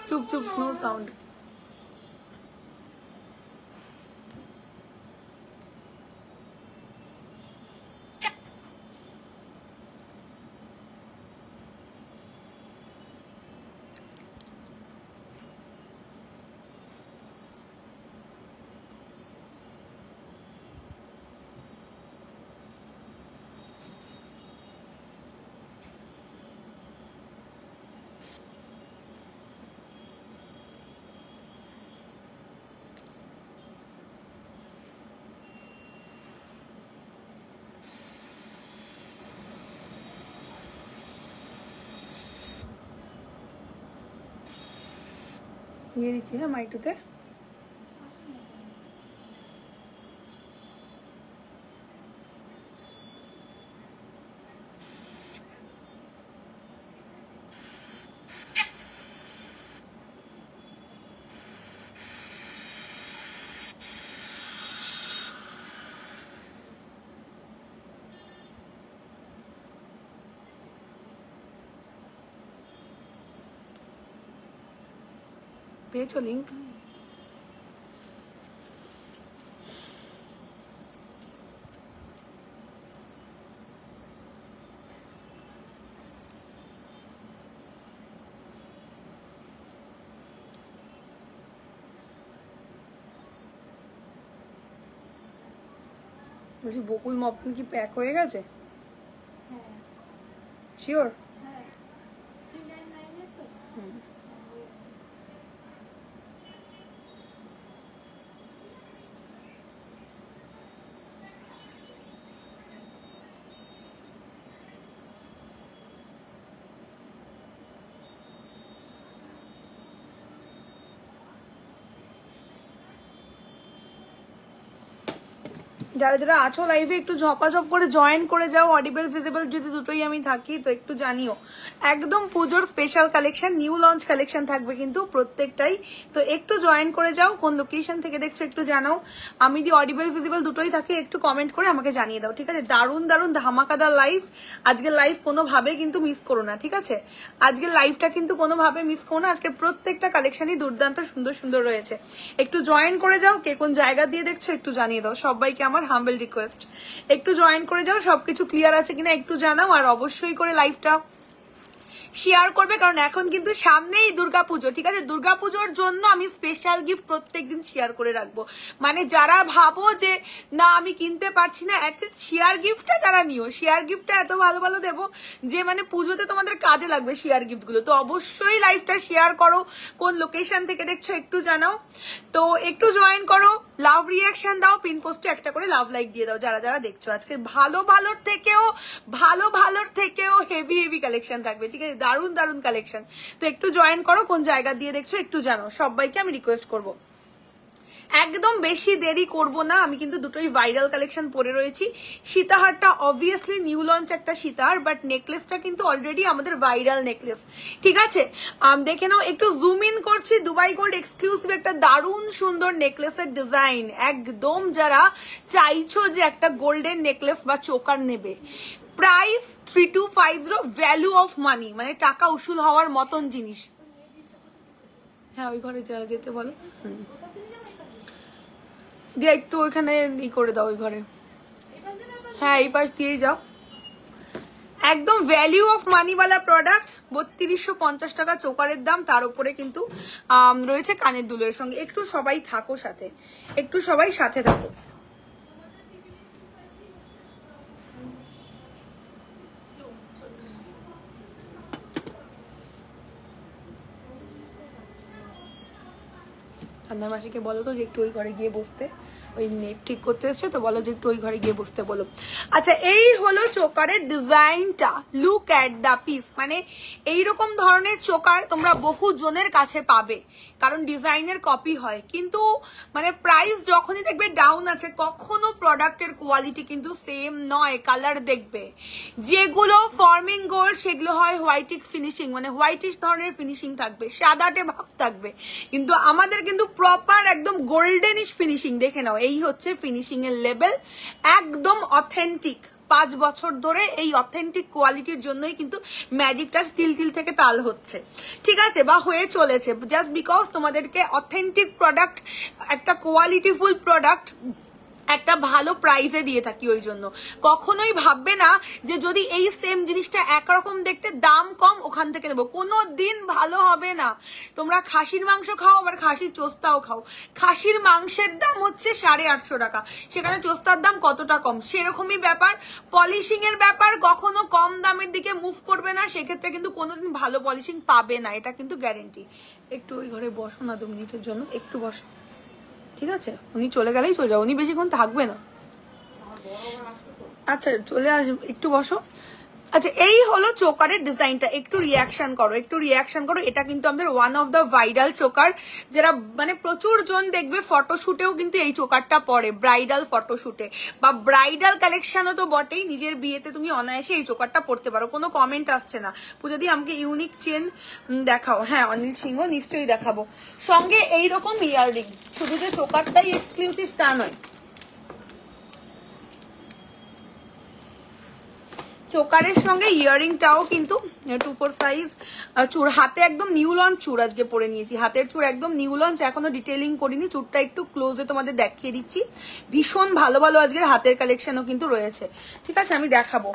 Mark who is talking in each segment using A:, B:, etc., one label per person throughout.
A: চুপ চুপ, no sound. দিয়ে দিচ্ছি হ্যাঁ মাইটুতে। পেয়েছো লিঙ্ক? বলছি বকুল মপন কি প্যাক হয়ে গেছে? শিওর? যারা যারা আছো লাইভে একটু ঝপাঝপ করে জয়েন করে যাও। অডিবল ভিজিবল যদি দুটোই আমি থাকি তো একটু জানিও। একদম পুজোর special collection, new launch collection থাকবে কিন্তু প্রত্যেকটাই, তো একটু জয়েন করে যাও। কোন লোকেশন থেকে দেখছো একটু জানাও। আমি যদি অডিবল ভিজিবল দুটোই থাকে একটু কমেন্ট করে আমাকে জানিয়ে দাও, ঠিক আছে? দারুণ দারুণ ধামাকাদার লাইভ আজকের লাইভ, কোনোভাবে কিন্তু মিস করো না, ঠিক আছে? আজকের লাইভটা কিন্তু কোনোভাবে মিস করো না। আজকে প্রত্যেকটা কালেকশনই দুর্দান্ত সুন্দর সুন্দর রয়েছে। একটু জয়েন করে যাও। কে কোন জায়গা দিয়ে দেখছো একটু জানিয়ে দাও। সবাইকে আমার হাম্বল রিকোয়েস্ট, একটু জয়েন করে যাও। সবকিছু ক্লিয়ার আছে কিনা একটু জানাও, আর অবশ্যই করে লাইভটা শেয়ার করবে, কারণ এখন কিন্তু সামনেই দুর্গাপুজো, ঠিক আছে? দুর্গাপুজোর জন্য আমি স্পেশাল গিফট প্রত্যেকদিন শেয়ার করে রাখবো। মানে যারা ভাবো যে না আমি কিনতে পারছি না, অ্যাটলিস্ট শেয়ার গিফটটা তারা নিও। শেয়ার গিফটটা এত ভালো ভালো দেবো যে মানে পুজোতে তোমাদের কাজে লাগবে শেয়ার গিফটগুলো। তো অবশ্যই লাইভটা শেয়ার করো। কোন লোকেশন থেকে দেখছো একটু জানাও। তো একটু জয়েন করো, লাভ রিয়াকশন দাও, পিন পোস্টে একটা করে লাভ লাইক দিয়ে দাও যারা যারা দেখছো। আজকে ভালো ভালোর থেকেও হেভি হেভি কালেকশন থাকবে, ঠিক আছে? দারুণ দারুণ কালেকশন। তো একটু জয়েন করো। কোন জায়গা দিয়ে দেখছো একটু জানাও। সবাইকে আমি রিকোয়েস্ট করবো, একদম বেশি দেরি করব না। আমি কিন্তু দুটোই ভাইরাল কালেকশন পরে রয়েছি। সীতাহারটা অবভিয়াসলি নিউ লঞ্চ একটা সীতাহার, বাট নেকলেসটা কিন্তু অলরেডি আমাদের ভাইরাল নেকলেস, ঠিক আছে? দেখে নাও, একটু জুম ইন করছি। দুবাই গোল্ড এক্সক্লুসিভ একটা দারুণ সুন্দর নেকলেসের ডিজাইন। একদম যারা চাইছো যে একটা গোল্ডেন নেকলেস বা চোকার নেবে, প্রাইস 3250, ভ্যালু অফ মানি, মানে টাকা উসুল হওয়ার মতন জিনিস। হ্যাঁ ওই ঘরে যেতে বলো দিয়ে একটু ওইখানে ই করে দাও ওই ঘরে। হ্যাঁ এই পাশ দিয়ে যাও। একদম ভ্যালু অফ মানি वाला প্রোডাক্ট। 3250 টাকা চোকারের দাম, তার উপরে কিন্তু রয়েছে কানের দুলের সঙ্গে। একটু সবাই থাকো সাথে, একটু সবাই সাথে থাকো। ঠান্ডা মাসিকে বলো তো যে একটু ওই ঘরে গিয়ে বসতে, ওই নেট ঠিক করতে এসছে তো বলো যে একটু ওই ঘরে গিয়ে বসতে বলো। আচ্ছা এই হলো চোকারের ডিজাইনটা, লুক অ্যাট দ্য পিস। মানে এইরকম ধরনের চোকার তোমরা বহু জনের কাছে পাবে, কারণ ডিজাইনের কপি হয়, কিন্তু মানে প্রাইস যখনই দেখবে ডাউন আছে, কখনো প্রোডাক্টের কোয়ালিটি কিন্তু সেম নয়। কালার দেখবে, যেগুলো ফর্মিং গোল্ড সেগুলো হয় হোয়াইটিক ফিনিশিং, মানে হোয়াইটিশ ধরনের ফিনিশিং থাকবে, সাদাটে ভাব থাকবে, কিন্তু আমাদের কিন্তু প্রপার একদম গোল্ডেনিশ ফিনিশিং। দেখে নাও, এই হচ্ছে ফিনিশিং এর লেভেল, একদম অথেন্টিক, 5 বছর ধরে এই অথেন্টিক কোয়ালিটির জন্যই কিন্তু ম্যাজিক টাচ তিল থেকে তাল হচ্ছে, ঠিক আছে, বা হয়ে চলেছে, জাস্ট বিকজ তোমাদেরকে অথেন্টিক প্রোডাক্ট, একটা কোয়ালিটিফুল প্রোডাক্ট একটা ভালো প্রাইসে দিয়ে থাকি। ওই জন্য কখনোই ভাববে না যে যদি এই সেম জিনিসটা একরকম দেখতে দাম কম ওখান থেকে দেবো, কোনো দিন ভালো হবে না। তোমরা খাসির মাংস খাও, আবার খাসির চোস্তাও খাও, খাসির মাংসের দাম হচ্ছে 850 টাকা, সেখানে চোস্তার দাম কতটা কম, সেরকমই ব্যাপার। পলিশিং এর ব্যাপার, কখনো কম দামের দিকে মুভ করবে না, সেক্ষেত্রে কিন্তু কোনোদিন ভালো পলিশিং পাবে না, এটা কিন্তু গ্যারেন্টি। একটু ওই ঘরে বসো না 2 মিনিটের জন্য, একটু বসো, ঠিক আছে, উনি চলে গেলেই চলে যাও, উনি বেশিক্ষণ থাকবে না। আচ্ছা চলে আসবে, একটু বসো। আচ্ছা এই হলো চোকারের ডিজাইনটা, একটু রিয়াকশন করো, একটু রিয়াকশন করো। এটা কিন্তু আমাদের one of the viral choker, যারা মানে প্রচুর জন দেখবে ফটোশুটেও কিন্তু এই চোকারটা পরে, ব্রাইডাল ফটোশুটে বা ব্রাইডাল কালেকশনও তো বটেই, নিজের বিয়েতে তুমি অনায়াসে এই চোকারটা পরতে পারো, কোনো কমেন্ট আসছে না। পূজা দি আমাকে ইউনিক চেন দেখাও, হ্যাঁ অনিল সিংহ নিশ্চয়ই দেখাবো, সঙ্গে এইরকম ইয়াররিং, শুধু যে চোকারটাই এক্সক্লুসিভ তা নয়, চোকারের সঙ্গে ইয়ারিংটাও কিন্তু 2-4 সাইজ চুর, হাতে একদম নিউ লঞ্চ চুর আজকে পরে নিয়েছি, হাতের চুর একদম নিউ লঞ্চ, এখনো ডিটেলিং করিনি, চুরটা একটু ক্লোজে তোমাদের দেখিয়ে দিচ্ছি। ভীষণ ভালো ভালো আজকের হাতের কালেকশনও কিন্তু রয়েছে, ঠিক আছে আমি দেখাবো।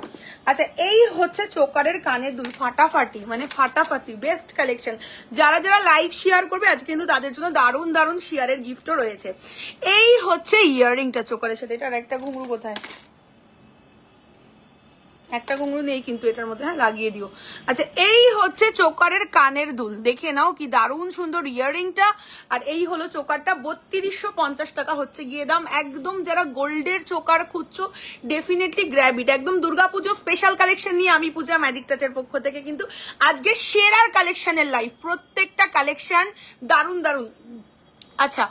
A: আচ্ছা এই হচ্ছে চোকারের কানের দুল, ফাটাফাটি মানে ফাটাফাটি বেস্ট কালেকশন। যারা যারা লাইভ শেয়ার করবে আজকে কিন্তু তাদের জন্য দারুণ দারুণ শেয়ারের গিফটও রয়েছে। এই হচ্ছে ইয়াররিংটা চোকারের সাথে, এটার একটা ঘুঙরু কোথায়, একটা ঘুঙরু নেই কিন্তু এটার মধ্যে, হ্যাঁ লাগিয়ে দিও। আচ্ছা এই হচ্ছে চোকারের কানের দুল, দেখে নাও কি দারুণ সুন্দর ইয়াররিংটা। আর এই হলো চোকারটা, 3250 টাকা হচ্ছে গিয়ে দাম। একদম যারা গোল্ডের চোকার খুঁজছো ডেফিনেটলি গ্র্যাব ইট। একদম দুর্গাপুজো স্পেশাল কালেকশন নিয়ে আমি পূজা ম্যাজিক টাচের পক্ষ থেকে কিন্তু আজকে সেরার কালেকশনের লাইভ, প্রত্যেকটা কালেকশন দারুণ দারুণ। আচ্ছা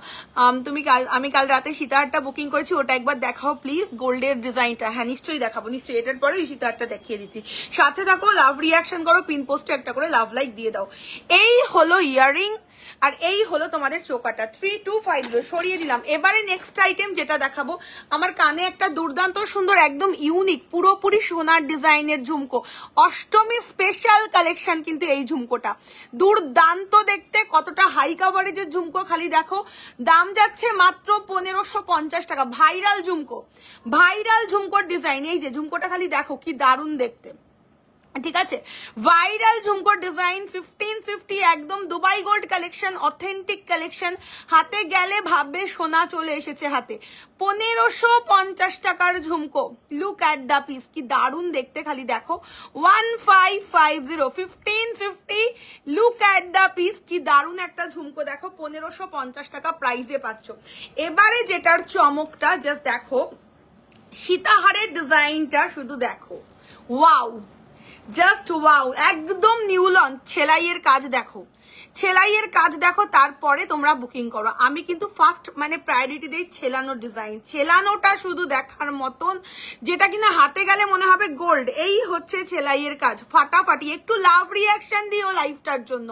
A: আমি কাল রাতে সীতাহারটা বুকিং করেছি, ওটা একবার দেখাও প্লিজ, গোল্ডের ডিজাইনটা। হ্যাঁ নিশ্চয়ই দেখাবো, নিশ্চয়ই, এটার পরে সীতাহারটা দেখিয়ে দিচ্ছি। সাথে থাকো, লাভ রিয়াকশন করো, পিন পোস্টে একটা করে লাভ লাইক দিয়ে দাও। এই হলো ইয়াররিং আর এই হলো তোমাদের চোকাটা, 3250 সরিয়ে দিলাম। এবারে নেক্সট আইটেম যেটা দেখাবো, আমার কানে একটা দুর্দান্ত সুন্দর একদম ইউনিক পুরোপুরি সোনার ডিজাইনের ঝুমকো, অষ্টমী স্পেশাল কালেকশন কিন্তু এই ঝুমকোটা দুর্দান্ত দেখতে, কতটা হাই কাভারেজের ঝুমকো খালি দেখো, দাম যাচ্ছে মাত্র 1550 টাকা। ভাইরাল ঝুমকো, ভাইরাল ঝুমকোর ডিজাইন, এই যে ঝুমকোটা খালি দেখো কি দারুণ দেখতে, ঠিক আছে, ভাইরাল ঝুমকোর ডিজাইন 1550, একদম Dubai gold collection, authentic collection. হাতে গেলে ভাববে সোনা চলে এসেছে হাতে। 1550 টাকার ঝুমকো, লুক অ্যাট দ্য পিস, কি দারুণ দেখতে খালি দেখো, 1550 1550, লুক অ্যাট দ্য পিস, কি দারুণ একটা ঝুমকো দেখো, 1550 টাকা প্রাইসে পাচ্ছ। এবারে যেটার চমকটা জাস্ট দেখো, সীতাহারের ডিজাইনটা শুধু দেখো, ওয়াও জাস্ট ওয়াও, একদম নিউ লঞ্চ। সেলাইয়ের কাজ দেখো, সেলাইয়ের কাজ দেখো, তারপরে তোমরা বুকিং করো। আমি কিন্তু ফার্স্ট মানে প্রায়োরিটি দেই ছেলানোর ডিজাইন, ছেলানোটা শুধু দেখার মতন, যেটা কিনা হাতে গেলে মনে হবে গোল্ড। এই হচ্ছে সেলাইয়ের কাজ, ফাটাফাটি। একটু লাভ রিয়াকশন দিও লাইভটার জন্য,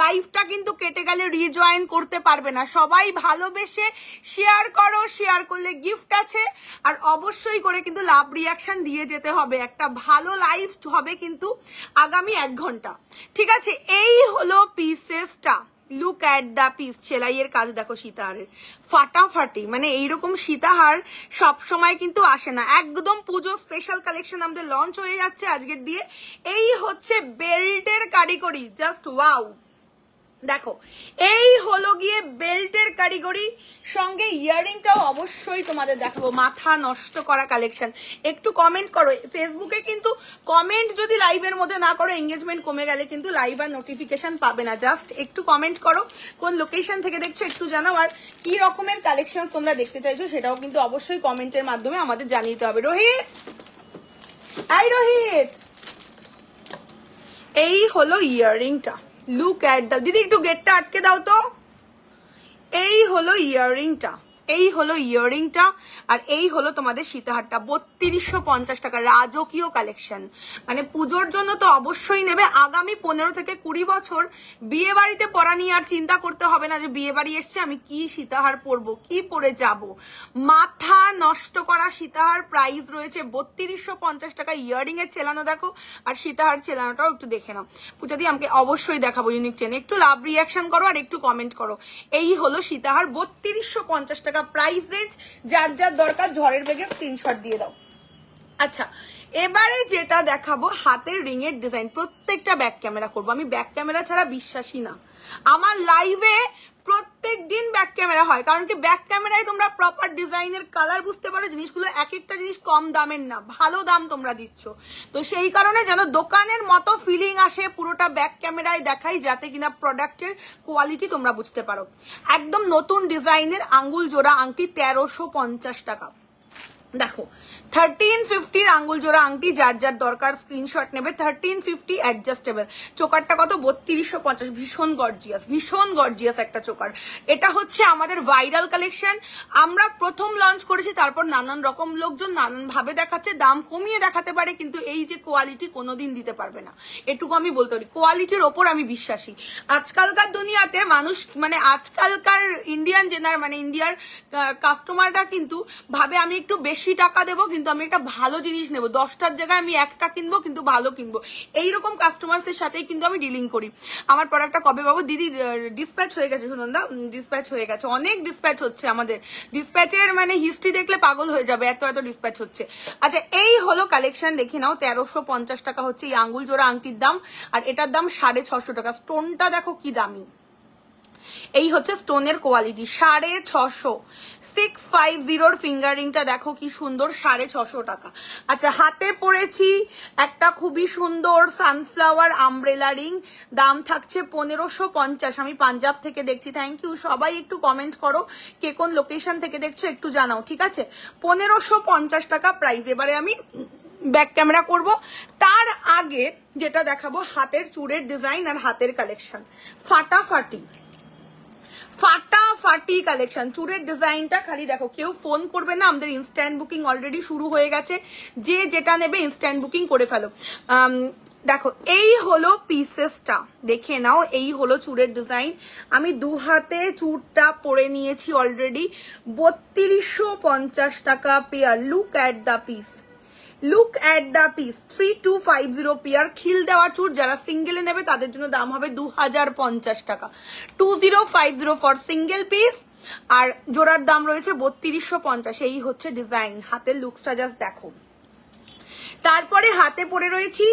A: লাইভটা কিন্তু কেটে গেলে রিজয়েন করতে পারবে না। সবাই ভালোবেসে শেয়ার করো, শেয়ার করলে গিফট আছে, আর অবশ্যই করে কিন্তু লাভ রিয়াকশন দিয়ে যেতে হবে। একটা ভালো লাইভ হবে কিন্তু আগামী 1 ঘন্টা, ঠিক আছে। এই হলো পিসেসটা, লুক অ্যাট দ্য পিস, সেলাইয়ের কাজ দেখো সীতাহারের, ফাটাফাটি। মানে এইরকম সীতাহার সবসময় কিন্তু আসে না, একদম পুজো স্পেশাল কালেকশন আমাদের লঞ্চ হয়ে যাচ্ছে আজকের দিয়ে। এই হচ্ছে বেল্টের কারিগরি, জাস্ট ওয়াও দেখো, এই হলো গিয়ে বেল্টের কারিগরি, সঙ্গে ইয়াররিংটাও অবশ্যই তোমাদের দেখাবো, মাথা নষ্ট করা কালেকশন। একটু কমেন্ট করো ফেসবুকে, কিন্তু কমেন্ট যদি লাইভের মধ্যে না করো এঙ্গেজমেন্ট কমে গেলে কিন্তু লাইভ আর নোটিফিকেশন পাবে না। জাস্ট একটু কমেন্ট করো, কোন লোকেশন থেকে দেখছো একটু জানাও, আর কি রকমের কালেকশন তোমরা দেখতে চাইছো সেটাও কিন্তু অবশ্যই কমেন্টের মাধ্যমে আমাদের জানিয়ে দিতে হবে। রোহিত, আই রোহিত, এই হলো ইয়াররিংটা, লুক অ্যাট দ্য, দিদি একটু গেটটা আটকে দাও তো। এই হলো ইয়াররিংটা, এই হলো ইয়াররিংটা, আর এই হলো তোমাদের সীতাহারটা। 3250 টাকা, রাজকীয় কালেকশন। মানে পুজোর জন্য তো অবশ্যই নেবে। আগামী 15 থেকে 20 বছর বিয়ে বাড়িতে পরা নিয়ে আর চিন্তা করতে হবে না যে বিয়ে বাড়ি এসছে আমি কি সীতাহার পরবো, কি পরে যাব। মাথা নষ্ট করা সীতাহার প্রাইস রয়েছে 3250 টাকা। ইয়াররিং এর চেলানো দেখো, আর সীতাহার চেলানোটাও একটু দেখে নাও। পূজা দি আমাকে অবশ্যই দেখাবো ইউনিক চেন। একটু লাভ রিয়াকশন করো আর একটু কমেন্ট করো। এই হলো সীতাহার, 3250 টাকা প্রাইস রেঞ্জ। যার যার দরকার ঝড়ের বেগে স্ক্রিনশট দিয়ে দাও। আচ্ছা, এবারে যেটা দেখাবো হাতের রিং এর ডিজাইন। প্রত্যেকটা ব্যাক ক্যামেরা করবো, আমি ব্যাক ক্যামেরা ছাড়া বিশ্বাসী না। আমার লাইভে প্রত্যেক দিন ব্যাক ক্যামেরা হয়, কারণ কি ব্যাক ক্যামেরায় তোমরা প্রপার ডিজাইনের কালার বুঝতে পারো। জিনিসগুলো এক একটা জিনিস কম দামের না, ভালো দাম তোমরা দিচ্ছ। তো সেই কারণে যেন দোকানের মতো ফিলিং আসে, পুরোটা ব্যাক ক্যামেরায় দেখাই, যাতে কিনা প্রোডাক্টের কোয়ালিটি তোমরা বুঝতে পারো। একদম নতুন ডিজাইনের আঙ্গুল জোড়া আংটি 1350 টাকা। দেখো 1350 আঙ্গুল জোড়া আংটি, যার যার দরকার স্ক্রিনশট নেবে। 1350 অ্যাডজাস্টেবল। চোকারটা কত? 3250। ভীষণ গর্জিয়াস, ভীষণ গর্জিয়াস একটা চোকার। এটা হচ্ছে আমাদের ভাইরাল কালেকশন। আমরা প্রথম লঞ্চ করেছি, তারপর নানান রকম লোকজন নানান ভাবে দেখাচ্ছে, দাম কমিয়ে দেখাতে পারে, কিন্তু এই যে কোয়ালিটি কোনোদিন দিতে পারবে না, এটুকু আমি বলতে পারি। কোয়ালিটির ওপর আমি বিশ্বাসী। আজকালকার দুনিয়াতে মানুষ, মানে আজকালকার ইন্ডিয়ান মানে ইন্ডিয়ার কাস্টমাররা কিন্তু ভাবে আমি একটু বেশি টাকা দেবো কিন্তু আমি একটা ভালো জিনিস নেবো, 10টার জায়গায় আমি একটা কিনবো কিন্তু ভালো কিনবো। এইরকম কাস্টমার্সের সাথেই কিন্তু আমি ডিলিং করি। আমার প্রোডাক্টটা কবে পাবো? দিদি ডিসপ্যাচ হয়ে গেছে, সুনন্দা ডিসপ্যাচ হয়ে গেছে, অনেক ডিসপ্যাচ হচ্ছে। আমাদের ডিসপ্যাচের মানে হিস্ট্রি দেখলে পাগল হয়ে যাবে, এত এত ডিসপ্যাচ হচ্ছে। আচ্ছা, এই হলো কালেকশন, দেখে নাও। 1350 টাকা হচ্ছে এই আঙ্গুল জোড়া আংটির দাম, আর এটার দাম 650 টাকা। স্টোনটা দেখো কি দামি, এই হচ্ছে স্টোনের কোয়ালিটি। 650। 650 ফিঙ্গারিংটা দেখো কি সুন্দর, 650 টাকা। আচ্ছা, হাতে পড়েছি একটা খুবই সুন্দর সানফ্লাওয়ার আমব্রেলা রিং, দাম থাকছে 1550। আমি পাঞ্জাব থেকে দেখছি, থ্যাংক ইউ। সবাই একটু কমেন্ট করো কে কোন লোকেশন থেকে দেখছো, একটু জানাও, ঠিক আছে? 1550 টাকা প্রাইস। এবারে আমি ব্যাক ক্যামেরা করব। তার আগে যেটা দেখাবো হাতের চূড়ের ডিজাইন আর হাতের কালেকশন। ফাটাফাটি ফাটাফাটি কালেকশন। চূড়ের ডিজাইনটা খালি দেখো, কেউ ফোন করবে না, আমাদের ইনস্ট্যান্ট বুকিং অলরেডি শুরু হয়ে গেছে। যে যেটা নেবে ইনস্ট্যান্ট বুকিং করে ফেলো। দেখো এই হলো পিসেসটা, দেখে নাও। এই হলো চূড়ের ডিজাইন। আমি দু হাতে চূড়টা পরে নিয়েছি অলরেডি। 3250 টাকা pair. Look at the piece, look at the piece. 3250 pair. খিল দেওয়া চুড় যারা সিঙ্গেলে নেবে তাদের জন্য দাম হবে 2050 টাকা। 2050 ফর সিঙ্গেল পিস, আর জোড়ার দাম রয়েছে 3250। এই হচ্ছে ডিজাইন। হাতের লুকসটা জাস্ট দেখো। তারপরে হাতে পরে রয়েছি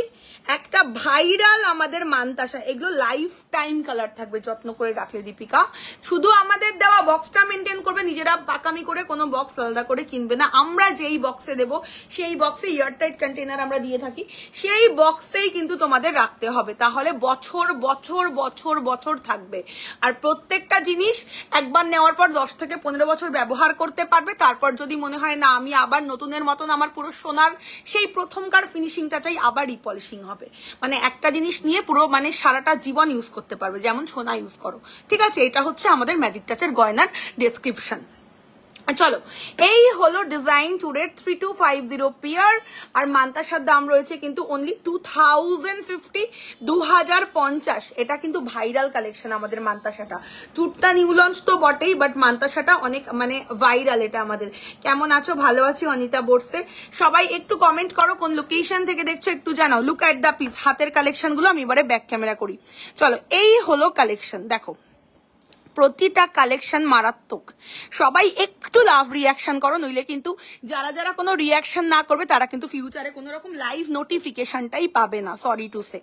A: একটা ভাইরাল আমাদের মানতাসা। এগুলো লাইফ টাইম কালার থাকবে, যত্ন করে রাখলে দীপিকা। শুধু আমাদের দেওয়া বক্সটা মেনটেন করবে, নিজেরা পাকামি করে কোনো বক্স আলাদা করে কিনবে না। আমরা যেই বক্সে দেব সেই বক্সে এয়ারটাইট কন্টেনার আমরা দিয়ে থাকি, সেই বক্সেই কিন্তু তোমাদের রাখতে হবে, তাহলে বছর বছর বছর বছর থাকবে। আর প্রত্যেকটা জিনিস একবার নেওয়ার পর 10 থেকে 15 বছর ব্যবহার করতে পারবে। তারপর যদি মনে হয় না আমি আবার নতুনের মতন আমার পুরো সোনার সেই প্রথমকার ফিনিশিংটা চাই, আবার রিপলিশিং হবে। মানে একটা জিনিস নিয়ে পুরো মানে সারাটা জীবন ইউজ করতে পারবে, যেমন সোনা ইউজ করো, ঠিক আছে? এটা হচ্ছে আমাদের ম্যাজিক টাচের গয়নার ডেসক্রিপশন। চলো, এই হলো ডিজাইন চূড়ের 3250 পেয়ার। আর মান্তাসার দাম রয়েছে কিন্তু অনলি 2050, 2050। এটা কিন্তু ভাইরাল কালেকশন আমাদের মান্তাসাটা। চূড়টা নিউ লঞ্চ তো বটেই, বাট মান্তাসাটা অনেক মানে ভাইরাল এটা আমাদের। কেমন আছো? ভালো আছি অনিতা বর্ষে। সবাই একটু কমেন্ট করো কোন লোকেশন থেকে দেখছো, একটু জানাও। Look at the piece. হাতের কালেকশন গুলো আমি এবারে ব্যাক ক্যামেরা করি। চলো, এই হলো কালেকশন। দেখো প্রতিটা কালেকশন মারাত্মক। সবাই একটু লাভ রিয়াকশন করো, নইলে কিন্তু যারা যারা কোনো রিয়াকশন না করবে তারা কিন্তু ফিউচারে কোনো রকম লাইভ নোটিফিকেশনটাই পাবে না, সরি টু সে,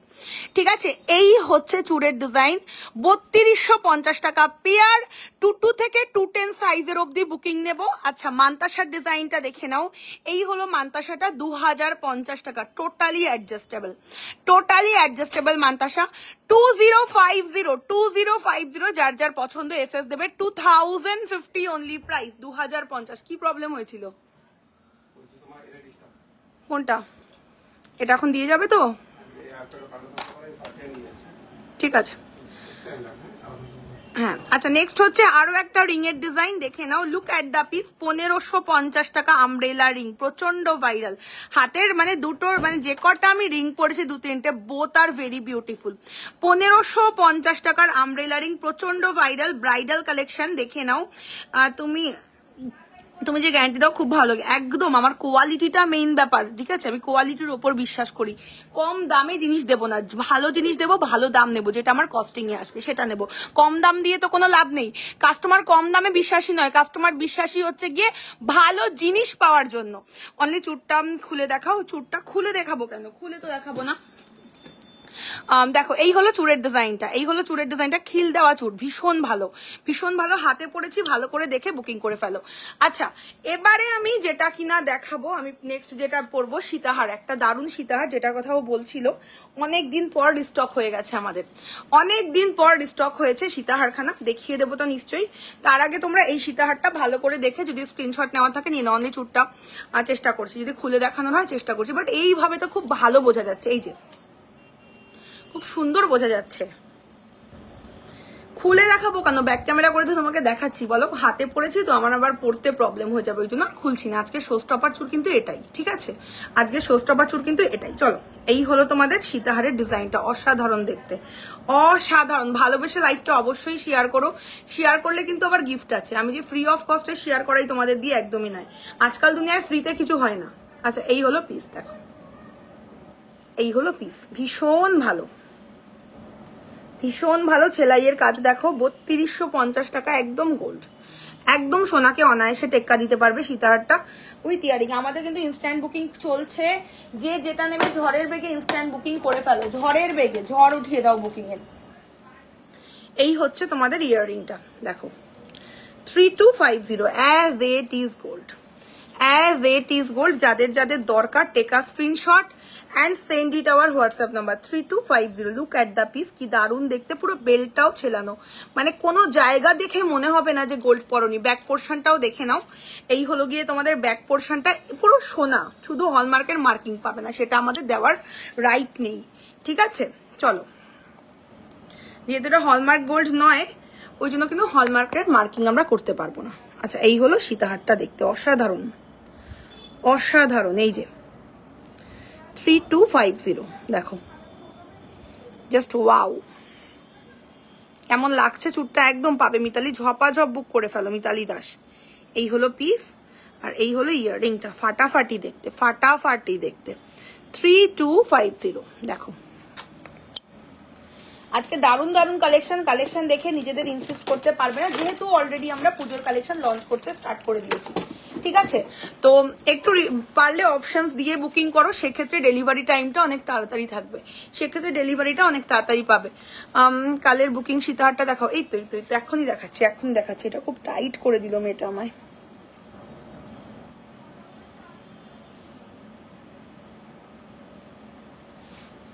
A: ঠিক আছে? এই হচ্ছে চূড়ের ডিজাইন। 3250 টাকা পেয়ার। 22 থেকে 210 সাইজের অবধি বুকিং নেব। আচ্ছা, মান্তাসার ডিজাইনটা দেখে নাও। এই হলো মান্তাসাটা, 2050 টাকা। Totally adjustable, totally adjustable mantasha. 2050 যার যার পছন্দ এসএস দেবে। 2050 অনলি প্রাইস। 2050। কি প্রবলেম হয়েছিল? কোনটা? এটা এখন দিয়ে যাবে তো? ঠিক আছে, হ্যাঁ আচ্ছা, নেক্সট হচ্ছে আরো একটা রিং এর ডিজাইন দেখে নাও। লুক এট দ্য পিস, 1550 টাকা আমব্রেলা রিং, প্রচন্ড ভাইরাল। হাতের মানে দুটোর মানে যে কটা আমি রিং পরেছি 2-3টে, বোথ আর ভেরি বিউটিফুল। 1550 টাকার আমব্রেলা রিং, প্রচন্ড ভাইরাল ব্রাইডাল কালেকশন। দেখে নাও তুমি যে গ্যারান্টি দাও খুব ভালো, একদম আমার কোয়ালিটিটা মেইন ব্যাপার, ঠিক আছে? আমি কোয়ালিটির উপর বিশ্বাস করি, কম দামে জিনিস দেবো না, ভালো জিনিস দেবো, ভালো দাম নেবো, যেটা আমার কস্টিং এ আসবে সেটা নেবো। কম দাম দিয়ে তো কোনো লাভ নেই। কাস্টমার কম দামে বিশ্বাসী নয়, কাস্টমার বিশ্বাসী হচ্ছে গিয়ে ভালো জিনিস পাওয়ার জন্য। অনলি চুটটা খুলে দেখাও। চুটটা খুলে দেখাবো কেন? খুলে তো দেখাবো না। দেখো এই হলো চুড়ের ডিজাইনটা, এই হলো চুড়ের ডিজাইনটা, খিল দেওয়া চুড়, ভীষণ ভালো, ভীষণ ভালো। হাতে পড়েছি, ভালো করে দেখে বুকিং করে ফেলো। আচ্ছা এবারে আমি যেটা কিনা দেখাবো, আমি নেক্সট যেটা পরবো সীতাহার, একটা দারুণ সীতাহার, যেটার কথাও বলছিল। অনেক দিন পর রিস্টক হয়ে গেছে আমাদের, অনেক দিন পর রিস্টক হয়েছে সীতাহারখানা, দেখিয়ে দেবো তো নিশ্চয়ই। তার আগে তোমরা এই সীতাহারটা ভালো করে দেখে যদি স্ক্রিনশট নেওয়া থাকে নিয়ে নাও। অনলি চুড়টা চেষ্টা করছি, যদি খুলে দেখানো হয় চেষ্টা করছি, বাট এইভাবে তো খুব ভালো বোঝা যাচ্ছে। এই যে খুব সুন্দর বোঝা যাচ্ছে। খুলে দেখাবো কেন? ব্যাক ক্যামেরা করে তো তোমাকে দেখাচ্ছি, বলো হাতে পড়েছি তো আমার আবার পড়তে প্রবলেম হয়ে যাবে, ওই জন্য খুলছি না। আজকে শো স্টপার চুর কিন্তু এটাই, ঠিক আছে? আজকে শো স্টপার চুর কিন্তু এটাই। চলো এই হলো তোমাদের সীতাহারের ডিজাইনটা, অসাধারণ দেখতে, অসাধারণ। ভালোবেসে লাইফটা অবশ্যই শেয়ার করো, শেয়ার করলে কিন্তু আবার গিফট আছে। আমি যে ফ্রি অফ কস্টে শেয়ার করাই তোমাদের দিয়ে একদমই নয়, আজকাল দুনিয়ায় ফ্রিতে কিছু হয় না। আচ্ছা এই হলো পিস, দেখো এই হলো পিস, ভীষণ ভালো, ভীষণ ভালো। সেলাইয়ের কাজ দেখো, 3250 টাকা, একদম গোল্ড, একদম সোনাকে অনায়াসে টেক্কা দিতে পারবে সীতাহারটা উইথ ইয়ারিং। আমাদের কিন্তু ইনস্ট্যান্ট বুকিং চলছে, যে যেটা নেবে ঝড়ের বেগে ইনস্ট্যান্ট বুকিং করে ফেলো, ঝড়ের বেগে, ঝড় উঠিয়ে দাও বুকিং এর। এই হচ্ছে তোমাদের ইয়াররিংটা, দেখো 3250 as it is gold, as it is gold. যাদের যাদের দরকার টেকা screenshot and send it our WhatsApp number 3250. look at the piece, কি দারুণ দেখতে, পুরো বেলটাও ছেলানো, মানে কোনো জায়গা দেখে মনে হবে না যে গোল্ড পরনি। ব্যাক পোর্শনটাও দেখে নাও, এই হলো গিয়ে তোমাদের ব্যাক পোর্শনটা, পুরো সোনা, শুধু হলমার্কের মার্কিং পাবে না, সেটা আমাদের দেওয়ার রাইট নেই, ঠিক আছে? চলো, যেহেতু এটা হলমার্ক গোল্ড নয় ওই জন্য কিন্তু হলমার্কের মার্কিং আমরা করতে পারবো না। আচ্ছা এই হলো সীতাহারটা, দেখতে অসাধারণ, অসাধারণ। এই যে 3250, দেখো জাস্ট ওয়াও, কেমন লাগছে চুটটা, একদম পাবে মিতালি, ঝপাঝপ বুক করে ফেলো মিতালি দাস। এই হলো পিস, আর এই হলো ইয়াররিংটা, ফাটাফাটি দেখতে, ফাটাফাটি দেখতে, 3250। দেখো আজকে দারুণ দারুণ কালেকশন দেখে নিজেদের ইনসিস্ট করতে পারবে না, যেহেতু অলরেডি আমরা পুজোর কালেকশন লঞ্চ করতে স্টার্ট করে দিয়েছি, ঠিক আছে? তো একটু পারলে অপশনস দিয়ে বুকিং করো, সেক্ষেত্রে ডেলিভারি টাইমটা অনেক তাড়াতাড়ি থাকবে, সেক্ষেত্রে ডেলিভারিটা অনেক তাড়াতাড়ি পাবে। কালের বুকিং সীতাহারটা দেখাও। এই তো এখনই দেখাচ্ছি, এটা খুব টাইট করে দিল মেয়েটা আমায়।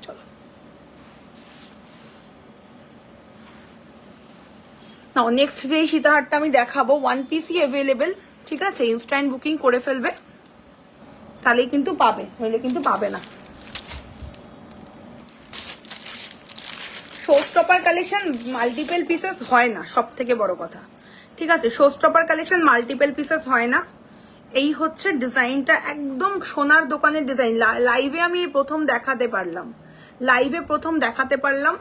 A: চলো নাও, নেক্সট যে সীতাহারটা আমি দেখাবো 1 পিসই অ্যাভেলেবেল, ঠিক আছে? ইনস্ট্যান্ট বুকিং করে ফেলবে, তাহলেই কিন্তু পাবে, নইলে কিন্তু পাবে না। Show stopper collection multiple pieces হয় না, সব থেকে বড় কথা, ঠিক আছে? Show stopper collection multiple pieces হয় না। এই হচ্ছে ডিজাইনটা, একদম সোনার দোকানের ডিজাইন। লাইভে আমি প্রথম দেখাতে পারলাম,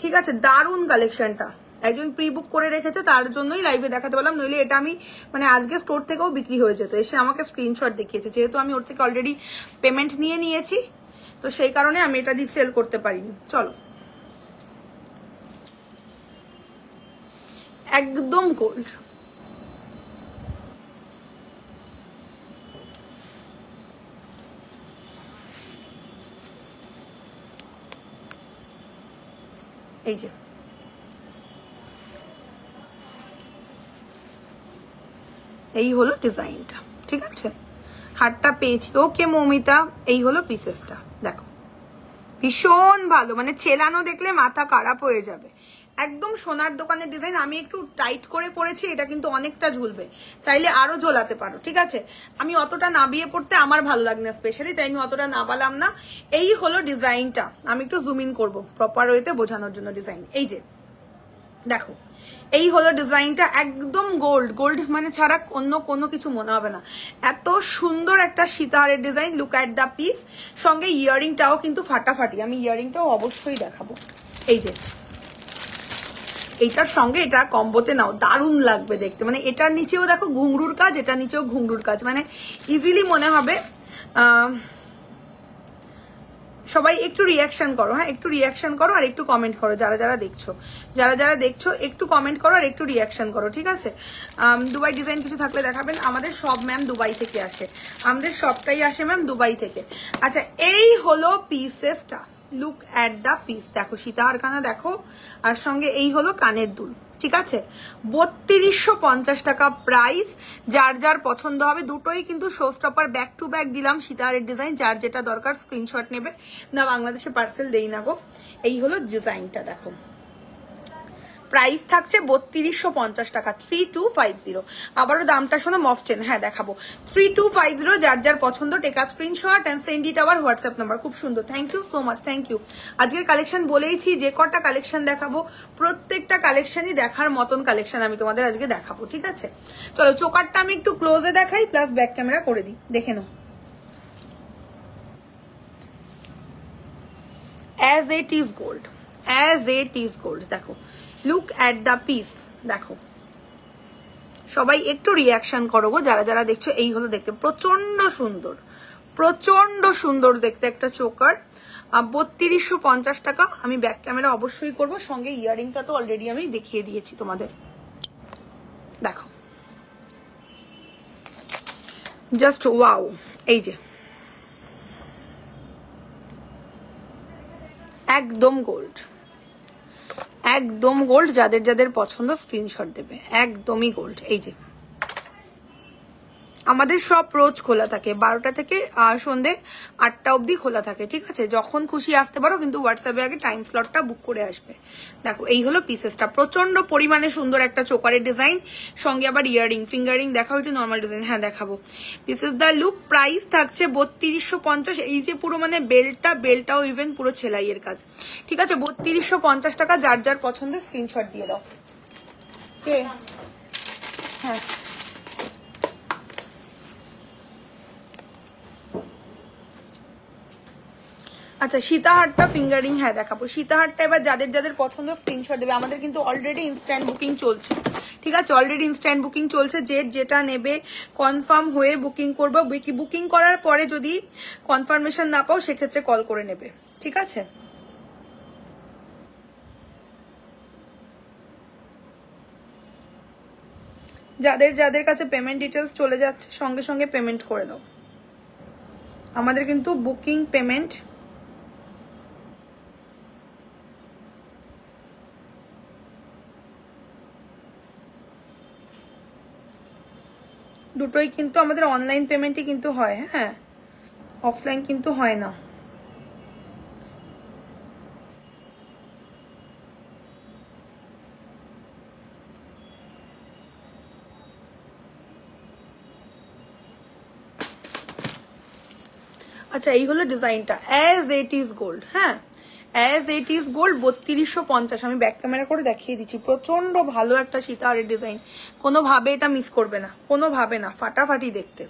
A: ঠিক আছে? দারুণ কালেকশনটা, একজন প্রি বুক করে রেখেছে তার জন্যই লাইভে দেখাতে পারলাম, নইলে এটা আমি মানে আজকে স্টোর থেকেও বিক্রি হয়ে যেত। এসে আমাকে স্ক্রিনশট দেখিয়েছে, যেহেতু আমি ওর থেকে অলরেডি পেমেন্ট নিয়ে নিয়েছি, তো সেই কারণে আমি এটা দিয়ে সেল করতে পারিনি। চলো, একদম গোল্ড, এই যে এই হলো ডিজাইনটা, ঠিক আছে? হারটা পেয়েছি, ওকে মৌমিতা। এই হলো পিসেসটা, দেখো ভীষণ ভালো, মানে ছেলানো দেখলে মাথা খারাপ হয়ে যাবে, একদম সোনার দোকানের ডিজাইন। আমি একটু টাইট করে পরেছি, এটা কিন্তু অনেকটা ঝুলবে, চাইলে আরো ঝোলাতে পারো, ঠিক আছে? আমি অতটা নাবিয়ে পড়তে আমার ভালো লাগে না স্পেশালি, তাই আমি অতটা নাবালাম না। এই হলো ডিজাইনটা, আমি একটু জুম ইন করবো প্রপার ওয়েতে বোঝানোর জন্য ডিজাইন। এই যে দেখো এই হলো ডিজাইনটা, একদম গোল্ড, গোল্ড মানে ছাড়া অন্য কোনো কিছু মনে হবে না। এত সুন্দর একটা সীতাহারের design, look at the piece. সঙ্গে ইয়ারিংটাও কিন্তু ফাটাফাটি, আমি ইয়ারিংটাও অবশ্যই দেখাবো। এই যে এইটার সঙ্গে এটা কম্বোতে নাও, দারুণ লাগবে দেখতে। মানে এটার নিচেও দেখো ঘুংরুর কাজ, এটার নিচেও ঘুংরুর কাজ, মানে ইজিলি মনে হবে। সবাই একটু রিয়াকশন করো, হ্যাঁ একটু রিয়াকশন করো আর একটু কমেন্ট করো, যারা যারা দেখছো একটু কমেন্ট করো আর একটু রিয়াকশন করো, ঠিক আছে? দুবাই ডিজাইন কিছু থাকলে দেখাবেন। আমাদের সব ম্যাম দুবাই থেকে আসে, আমাদের সবটাই আসে ম্যাম দুবাই থেকে। আচ্ছা এই হলো পিসেসটা, লুক অ্যাট দ্য পিস। দেখো সীতাহারখানা দেখো, আর সঙ্গে এই হলো কানের দুল, ঠিক আছে? 3250 টাকা প্রাইস। যার যার পছন্দ হবে, দুটোই কিন্তু show stopper, back to back দিলাম সীতাহারের ডিজাইন। যার যেটা দরকার স্ক্রিনশট নেবে, না বাংলাদেশে পার্সেল দেই না গো। এই হলো ডিজাইনটা, দেখো প্রাইস থাকছে 3250 টাকা, 3250। আবারও দামটা শোনো, মফচেন, হ্যাঁ দেখাবো 3250। যার যার পছন্দ take a screenshot and send it our WhatsApp number. খুব সুন্দর, thank you so much, thank you. আজকের কালেকশন বলেইছি, যে কটা কালেকশন দেখাবো প্রত্যেকটা কালেকশনই দেখার মতন কালেকশন আমি তোমাদের আজকে দেখাবো, ঠিক আছে? চলো চোকারটা আমি একটু ক্লোজে দেখাই, প্লাস ব্যাক ক্যামেরা করে দিই, দেখে নাও। As it is gold, as it is gold. দেখো লুক অ্যাট দ্য পিস, দেখো সবাই একটু রিয়াকশন করো গো যারা যারা দেখছো। এই হলো দেখতে প্রচন্ড সুন্দর, প্রচন্ড সুন্দর দেখতে একটা চোকার। 3250 টাকা। আমি ব্যাক ক্যামেরা অবশ্যই করব, সঙ্গে ইয়ারিংটা তো অলরেডি আমি দেখিয়ে দিয়েছি তোমাদের। দেখো জাস্ট ওয়াও, এই যে একদম গোল্ড, একদম গোল্ড। যাদের যাদের পছন্দ স্ক্রিনশট দেবে, একদমই গোল্ড। এই যে আমাদের সব রোজ খোলা থাকে, 12টা থেকে সন্ধ্যে 8টা অবধি খোলা থাকে, ঠিক আছে? যখন খুশি আসতে পারো, কিন্তু হোয়াটসঅ্যাপে আগে টাইম স্লটটা বুক করে আসবে। দেখো এই হলো পিসেসটা, প্রচন্ড পরিমাণে সুন্দর একটা চোকারের ডিজাইন, সঙ্গে আবার ইয়ারিং, ফিঙ্গারিং দেখাও, একটু নর্মাল ডিজাইন, হ্যাঁ দেখাবো। This is the look. Price থাকছে 3250। এই যে পুরো মানে বেলটাও ইভেন পুরো সেলাইয়ের কাজ, ঠিক আছে? 3250 টাকা। যার যার পছন্দের স্ক্রিনশট দিয়ে দাও। কে? হ্যাঁ আচ্ছা সীতাহারটা ফিঙ্গারিং, হ্যাঁ দেখাবো সীতাহারটা। এবার যাদের যাদের পছন্দ স্ক্রিনশট দেবে। আমাদের কিন্তু অলরেডি ইনস্ট্যান্ট বুকিং চলছে, ঠিক আছে? অলরেডি ইনস্ট্যান্ট বুকিং চলছে। যেটা নেবে কনফার্ম হয়ে বুকিং করবো। বুকিং করার পরে যদি কনফার্মেশন না পাও, সেক্ষেত্রে কল করে নেবে, ঠিক আছে? যাদের যাদের কাছে পেমেন্ট ডিটেলস চলে যাচ্ছে, সঙ্গে সঙ্গে পেমেন্ট করে দাও। আমাদের কিন্তু বুকিং পেমেন্ট দুটোই কিন্তু আমাদের অনলাইন পেমেন্টই কিন্তু হয়, হ্যাঁ অফলাইন কিন্তু হয় না। আচ্ছা এই হলো ডিজাইনটা, অ্যাজ ইট ইজ গোল্ড, হ্যাঁ অ্যাজ ইট ইজ গোল্ড। 3250। আমি ব্যাক ক্যামেরা করে দেখিয়ে দিচ্ছি। প্রচন্ড ভালো একটা সীতাহারের ডিজাইন, কোনোভাবে এটা মিস করবে না, কোনোভাবে না, ফাটাফাটি দেখতে,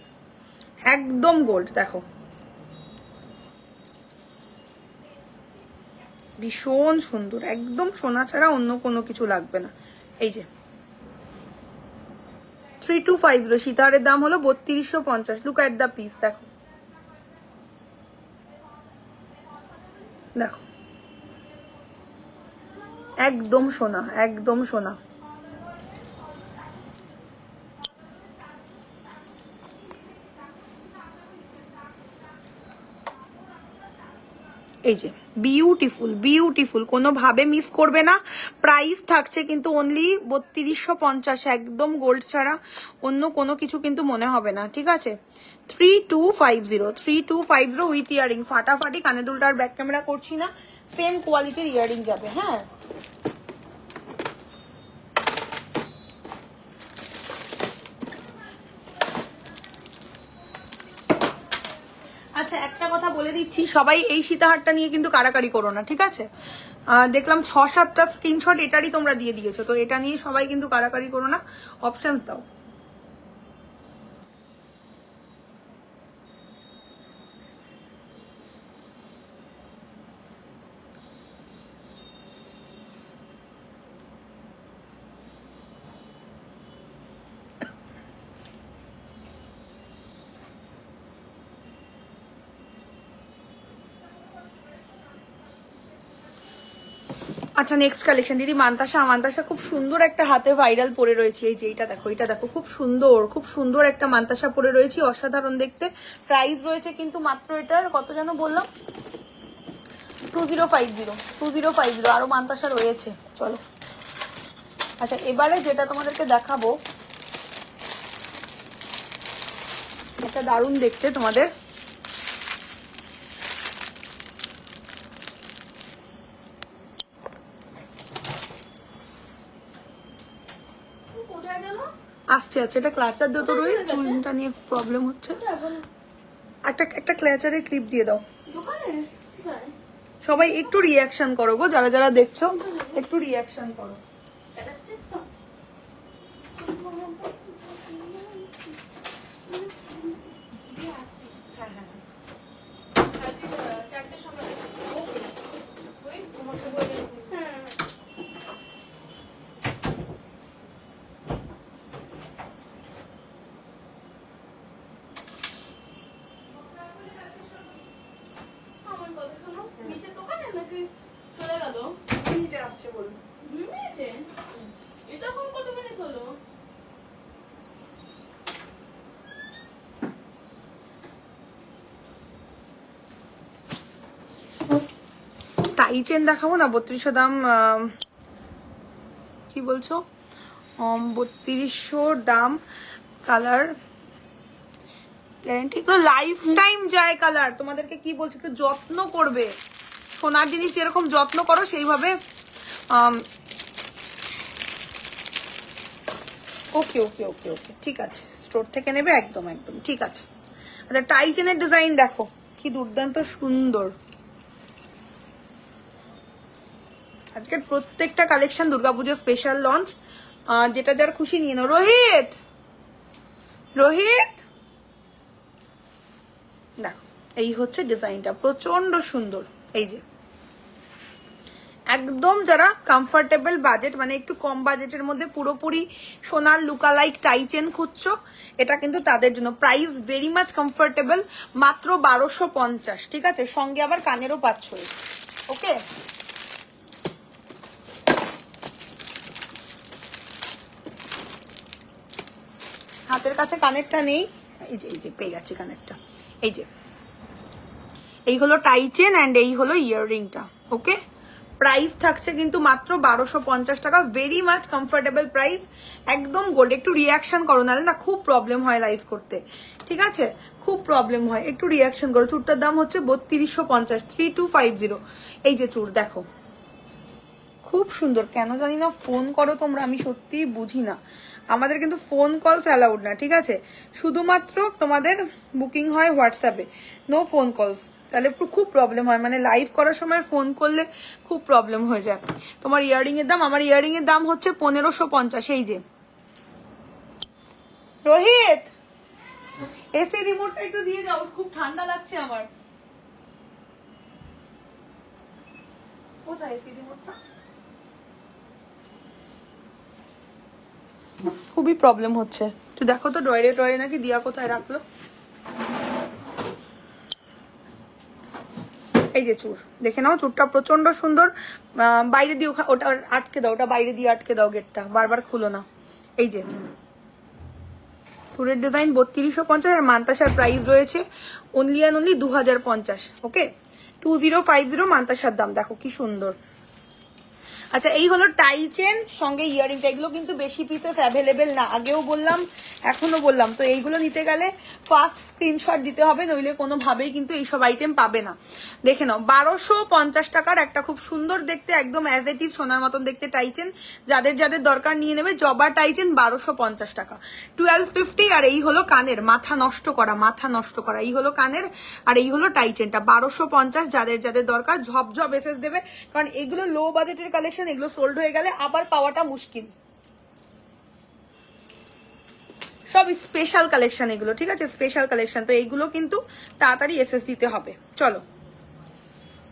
A: একদম গোল্ড। দেখো ভীষণ সুন্দর, একদম সোনা ছাড়া অন্য কোনো কিছু লাগবে না। এই যে 3250, সীতাহারের দাম হলো 3250। লুক অ্যাট দ্য পিস, দেখো দেখো একদম সোনা, একদম সোনা। এই যে বিউটিফুল, বিউটিফুল, কোনোভাবে মিস করবে না। প্রাইস থাকছে কিন্তু অনলি 3250, একদম গোল্ড ছাড়া অন্য কোনো কিছু কিন্তু মনে হবে না, ঠিক আছে? 3250 উইথ ইয়ারিং, ফাটাফাটি। কানে দুলটার ব্যাক ক্যামেরা করছি না, সেম কোয়ালিটির ইয়ারিং যাবে, হ্যাঁ আচ্ছা একটা কথা বলে দিচ্ছি, সবাই এই সীতাহারটা নিয়ে কিন্তু কারাকারি করো না, ঠিক আছে? দেখলাম 6-7টা স্ক্রিনশট এটারই তোমরা দিয়ে দিয়েছো, তো এটা নিয়ে সবাই কিন্তু কারাকারি করো না, অপশনস দাও। আচ্ছা নেক্সট কালেকশন দিদি, মান্তাসা। মান্তাসা খুব সুন্দর একটা হাতে ভাইরাল পরে রয়েছে, এই যে এটা দেখো, এটা দেখো, খুব সুন্দর একটা মান্তাসা পরে রয়েছে, অসাধারণ দেখতে। প্রাইস রয়েছে কিন্তু মাত্র এটার কত যেন বললাম, 2050 আরো মান্তাসা রয়েছে। চলো আচ্ছা এবারে যেটা তোমাদেরকে দেখাবো, এটা দারুণ দেখতে তোমাদের, আসছে আছে, এটা ক্লাচার দিও তো রোহিত, চুলটা নিয়ে প্রবলেম হচ্ছে, একটা ক্লাচারের ক্লিপ দিয়ে দাও। সবাই একটু রিয়াকশন করো গো, যারা যারা দেখছো একটু রিয়াকশন করো। টাই চেন দেখাবো না, 3200 দাম, কি বলছো? 3200 দাম, কালার গ্যারান্টি, লাইফ টাইম যায় কালার। তোমাদেরকে কি বলছো, একটু যত্ন করবে, সোনার জিনিস যেরকম যত্ন করো সেইভাবে। ওকে ওকে ওকে ওকে ঠিক আছে, স্টোর থেকে নেবে, একদম একদম ঠিক আছে। আচ্ছা টাই চেনের ডিজাইন দেখো কি দুর্দান্ত সুন্দর। আজকের প্রত্যেকটা কালেকশন দুর্গাপুজোর স্পেশাল লঞ্চ, যেটা যার খুশি নিয়ে নাও। রোহিত রোহিত দেখো, এই হচ্ছে ডিজাইনটা, প্রচন্ড সুন্দর। এই যে একদম যারা কমফোর্টেবল বাজেট, মানে একটু কম বাজেটের মধ্যে পুরোপুরি সোনার লুকালাইক টাই চেন খুঁজছো, এটা কিন্তু তাদের জন্য। প্রাইস ভেরি মাচ কমফোর্টেবল, মাত্র 1250, ঠিক আছে? সঙ্গে আবার কানেরও পাচ্ছ। ওকে হাতের কাছে কানেরটা নেই, এই যে পেয়ে গেছি কানেরটা। এই যে এই হলো টাই চেন অ্যান্ড এই হলো ইয়াররিংটা। ওকে প্রাইস থাকছে কিন্তু মাত্র 1250 টাকা, ভেরি মাচ কমফোর্টেবল প্রাইস, একদম গোল্ড। একটু রিয়াকশন করো, নাহলে না খুব প্রবলেম হয় লাইভ করতে, ঠিক আছে? খুব প্রবলেম হয়, একটু রিয়াকশন করো। চুরটার দাম হচ্ছে 3250, 3250। এই যে চুর দেখো, খুব সুন্দর। কেন জানি না ফোন করো তোমরা, আমি সত্যি বুঝি না। আমাদের কিন্তু ফোন কলস অ্যালাউড না, ঠিক আছে? শুধুমাত্র তোমাদের বুকিং হয় হোয়াটসঅ্যাপে, নো ফোন কলস। তাহলে খুব প্রবলেম হয়, মানে লাইভ করার সময় ফোন করলে খুব প্রবলেম হয়ে যায়। তোমার ইয়াররিং এর দাম, আমার ইয়াররিং এর দাম হচ্ছে 1550। এই যে রোহিত এসি রিমোটটা একটু দিয়ে যাও, খুব ঠান্ডা লাগছে আমার। কোথায় এসি রিমোটটা? খুবই প্রবলেম হচ্ছে, তুই দেখো তো ড্রয়ারে নাকি দিয়া কোথায় রাখলো। এই যে চুর দেখে নাও, চুরটা প্রচন্ড সুন্দর। বাইরে দিয়ে ওটা আটকে দাও, ওটা বাইরে দিয়ে আটকে দাও, গেটটা বারবার খুলো না। এই যে চুরের ডিজাইন 3250, আর মান্তাসার প্রাইস রয়েছে অনলি অ্যান্ড অনলি 2050। ওকে 2050 মান্তাসার দাম, দেখো কি সুন্দর। আচ্ছা এই হলো টাই চেন সঙ্গে ইয়ারিংটা, এগুলো কিন্তু বেশি পিসেস অ্যাভেলেবেল না, আগেও বললাম এখনো বললাম। তো এইগুলো নিতে গেলে ফার্স্ট স্ক্রিনশট দিতে হবে, নইলে কোনোভাবেই কিন্তু এইসব আইটেম পাবে না। দেখে নাও 1250 টাকার একটা খুব সুন্দর দেখতে একদম অ্যাজ ইট ইজ সোনার মতন দেখতে টাই চেন, যাদের যাদের দরকার নিয়ে নেবে। জবা টাই চেন 1250 টাকা, 1250। আর এই হলো কানের, মাথা নষ্ট করা, মাথা নষ্ট করা, এই হলো কানের আর এই হলো টাই চেনটা 1250। যাদের যাদের দরকার ঝপঝপ এসএস দেবে, কারণ এগুলো লো বাজেটের কালেকশন, এগুলো সোল্ড হয়ে গেলে আবার পাওয়াটা মুশকিল। সব স্পেশাল কালেকশন এগুলো, ঠিক আছে, স্পেশাল কালেকশন। তো এইগুলো কিন্তু তাড়াতাড়ি এসএস দিতে হবে। চলো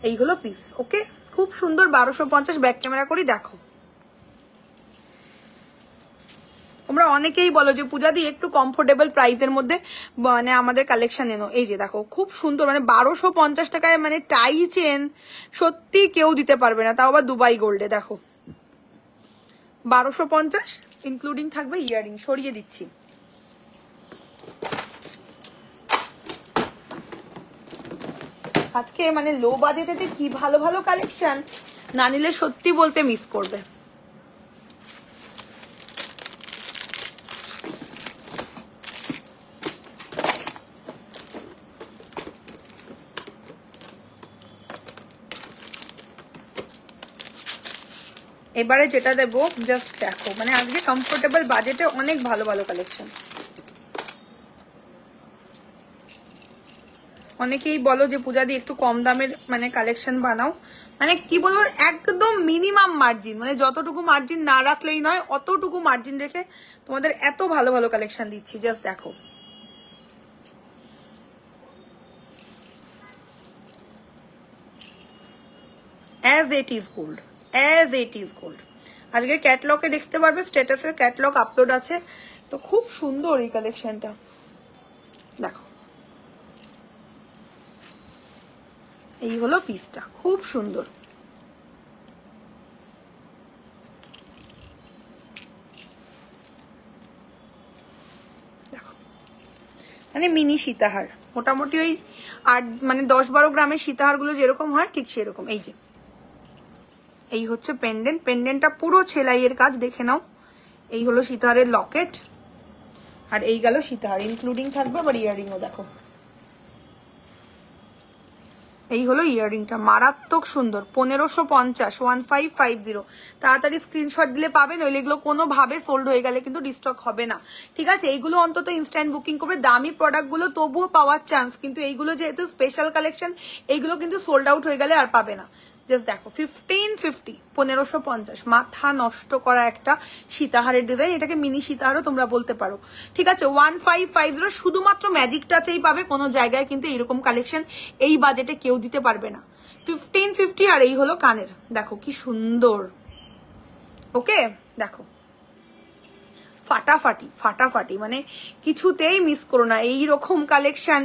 A: এই হলো পিস, ওকে, খুব সুন্দর 1250। ব্যাক ক্যামেরা করি দেখো। তোমরা অনেকেই বলো যে পূজা দি একটু কমফোর্টেবল প্রাইসের মধ্যে মানে আমাদের কালেকশন এনো। এই যে দেখো খুব সুন্দর, মানে 1250 টাকায় মানে টাই চেন সত্যি কেউ দিতে পারবে না, তাও আবার দুবাই গোল্ডে। দেখো 1250 ইনক্লুডিং থাকবে ইয়ারিং। সরিয়ে দিচ্ছি। আজকে মানে লো বাজেটেতে কি ভালো ভালো কালেকশন, না নিলে সত্যি বলতে মিস করবে। এবারে যেটা দেবো জাস্ট দেখো, মানে আজকে কমফোর্টেবল বাজেটে অনেক ভালো ভালো কালেকশন। অনেকেই বলো যে পূজা দি একটু কম দামের মানে কালেকশন বানাও, মানে কি বলবো একদম মিনিমাম মার্জিন, মানে যতটুকু মার্জিন না রাখলেই নয় অতটুকু মার্জিন রেখে তোমাদের এত ভালো ভালো কালেকশন দিচ্ছি। জাস্ট দেখো as it is gold, as it is gold. আজকে ক্যাটলগে দেখতে পারবে, স্ট্যাটাসে ক্যাটলগ আপলোড আছে। তো খুব সুন্দর এই কালেকশনটা দেখো। এই হলো পিসটা, খুব সুন্দর। দেখো মানে মিনি সীতাহার, মোটামুটি ওই 8 মানে 10-12 গ্রামের সীতাহার গুলো যেরকম হয় ঠিক সেরকম। এই যে এই হচ্ছে পেন্ডেন্ট, পেন্ডেন্টটা পুরো সেলাইয়ের কাজ দেখে নাও। এই হলো সীতাহারের লকেট, আর এই গেল সীতাহার ইনক্লুডিং থাকবে আবার ইয়ারিংও। দেখো এই হলো ইয়ারিংটা, মারাত্মক সুন্দর, 1550, 1550। তাড়াতাড়ি স্ক্রিনশট দিলে পাবে, নইলে এগুলো কোনোভাবে সোল্ড হয়ে গেলে কিন্তু রিস্টক হবে না, ঠিক আছে। এইগুলো অন্তত ইনস্ট্যান্ট বুকিং করবে। দামি প্রোডাক্টগুলো তবুও পাওয়ার চান্স, কিন্তু এইগুলো যেহেতু স্পেশাল কালেকশন, এইগুলো কিন্তু সোল্ড আউট হয়ে গেলে আর পাবে না। জাস্ট দেখো 1550, 1550, মাথা নষ্ট করা একটা সীতাহারের ডিজাইন। এটাকে মিনি সীতাহারও তোমরা বলতে পারো, ঠিক আছে। 1550 শুধুমাত্র ম্যাজিক টাচেই পাবে, কোনো জায়গায় কিন্তু এরকম কালেকশন এই বাজেটে কেউ দিতে পারবে না। 1550। আর এই হলো কানের, দেখো কি সুন্দর, ওকে। দেখো ফাটাফাটি ফাটাফাটি, মানে কিছুতেই মিস করো না এই রকম কালেকশন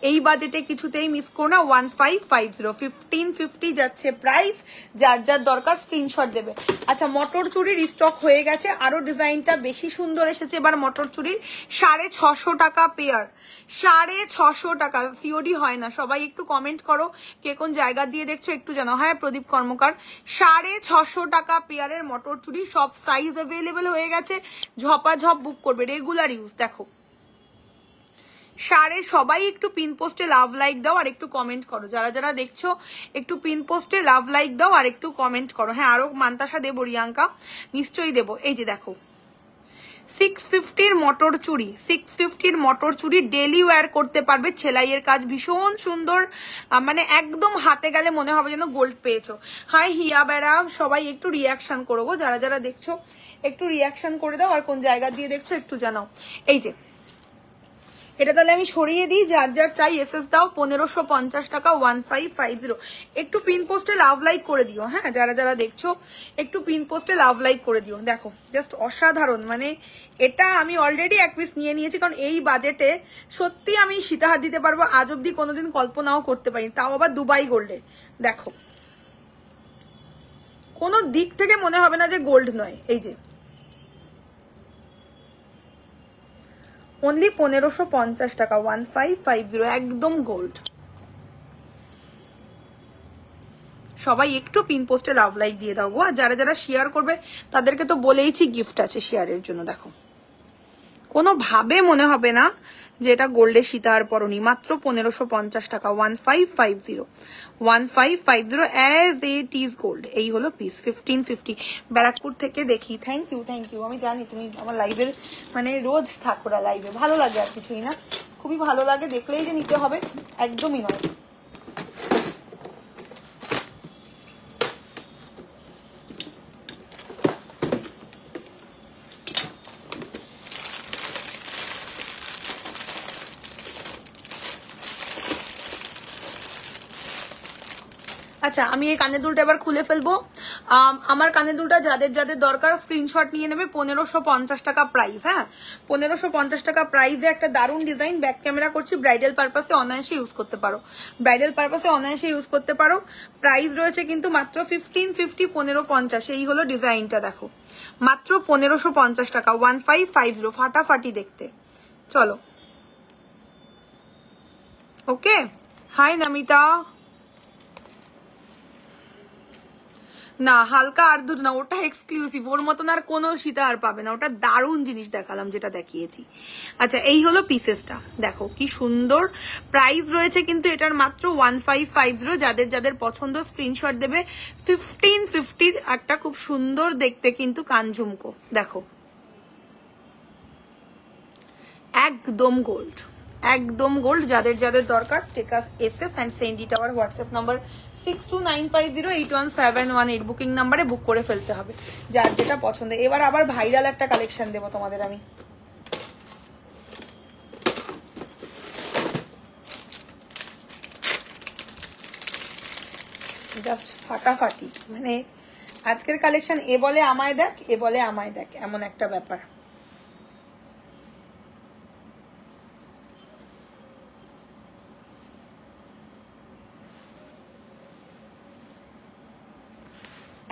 A: এই বাজেটে, কিছুতেই মিস করো না। 1550, 1550 যাচ্ছে প্রাইস। যার যার দরকার স্ক্রিনশট দেবে। আচ্ছা মটর চুরির স্টক হয়ে গেছে, আরো ডিজাইনটা বেশি সুন্দর এসেছে এবার মটর চুরির। 650 টাকা পেয়ার, 650 টাকা। সিওডি হয় না, সবাই একটু কমেন্ট করো কে কোন জায়গা দিয়ে দেখছো একটু জানাও। হ্যাঁ প্রদীপ কর্মকার, 650 টাকা পেয়ারের মটর চুরি, সব সাইজ অ্যাভেলেবেল হয়ে গেছে। ঝপাঝপ বুক করবে, রেগুলার ইউজ। দেখো সবাই একটু পিন পোস্টে লাভ লাইক দাও আর একটু কমেন্ট করো, যারা যারা দেখছো একটু পিন পোস্টে লাভ লাইক দাও আর একটু কমেন্ট করো। হ্যাঁ আরো মান্তাসা দেবো, রিয়াঙ্কা নিশ্চয়ই দেবো। এই যে দেখো 650 মটর চুড়ি, 650 মটর চুড়ি ডেলি ওয়্যার করতে পারবে। সেলাইয়ের কাজ ভীষণ সুন্দর, মানে একদম হাতে গেলে মনে হবে যেন গোল্ড পেয়েছো। হাই হিয়া বেড়া, সবাই একটু রিয়াকশন করো গো, যারা যারা দেখছো একটু রিয়াকশন করে দাও আর কোন জায়গা দিয়ে দেখছো একটু জানাও। এই যে এটা তাহলে আমি সরিয়ে দিই, যার যার চাই এসএস দাও। 1550 টাকা, 1550। একটু পিন পোস্টে লাভ লাইক করে দিও। হ্যাঁ যারা যারা দেখছো একটু পিন পোস্টে লাভ লাইক করে দিও। দেখো জাস্ট অসাধারণ, মানে এটা আমি অলরেডি এক পিস নিয়ে নিয়েছি, কারণ এই বাজেটে সত্যি আমি সীতাহার দিতে পারবো আজ অব্দি কোনোদিন কল্পনাও করতে পারি, তাও আবার দুবাই গোল্ডে। দেখো কোনো দিক থেকে মনে হবে না যে গোল্ড নয়। এই যে অনলি 1550 টাকা, 1550, একদম গোল্ড। সবাই একটু পিন পোস্টে লাভ লাইক দিয়ে দাও, আর যারা যারা শেয়ার করবে তাদেরকে তো বলেইছি গিফট আছে শেয়ারের জন্য। দেখো কোনো ভাবে মনে হবে না যে এটা গোল্ডের সীতাহার পরনি, মাত্র 1550 টাকা, 1550 1550 অ্যাজ ইট ইজ গোল্ড। এই হলো পিস 1550 ব্যারাকপুর থেকে দেখি। Thank you thank you. আমি জানি তুমি আমার লাইভের মানে রোজ থাকো লাইভে, ভালো লাগে আর কিছুই না, খুবই ভালো লাগে, দেখলেই যে নিতে হবে একদমই নয়। আচ্ছা আমি এই কানের দুলটা এবার খুলে ফেলবো। আমার কানের দুলটা যাদের যাদের দরকার স্ক্রিনশট নিয়ে নেবে। 1550 টাকা প্রাইস। হ্যাঁ 1550 টাকা প্রাইসে একটা দারুণ ডিজাইন। ব্যাক ক্যামেরা করছি, ব্রাইডাল পারপাসে অনায়াসে ইউজ করতে পারো, ব্রাইডাল পারপাসে অনায়াসে ইউজ করতে পারো। প্রাইস রয়েছে কিন্তু মাত্র 1550, 1550। এই হলো ডিজাইনটা, দেখো মাত্র 1550 টাকা, 1550, ফাটাফাটি দেখতে। চলো ওকে। হাই নামিতা। না হালকা আর দুটো না, ওটা এক্সক্লুসিভ, ওর মতন আর কোনো সীতাহার পাবে না, ওটা দারুণ জিনিস দেখালাম যেটা দেখিয়েছি। আচ্ছা এই হলো পিসেসটা, দেখো কি সুন্দর। প্রাইস রয়েছে কিন্তু এটার মাত্র 1550। যাদের যাদের পছন্দ স্ক্রিনশট দেবে। 1550 একটা খুব সুন্দর দেখতে কিন্তু কান ঝুমকো, দেখো একদম গোল্ড, একদম গোল্ড। যাদের যাদের দরকার take us SS and send it our WhatsApp number 6295081718 booking নাম্বারে বুক করে ফেলতে হবে যার যেটা পছন্দ। এবার আবার ভাইরাল একটা কালেকশন দেবো তোমাদের আমি। জাস্ট ফাটাফাটি, মানে আজকের কালেকশন এ বলে আমায় দেখ, এ বলে আমায় দেখ, এমন একটা ব্যাপার।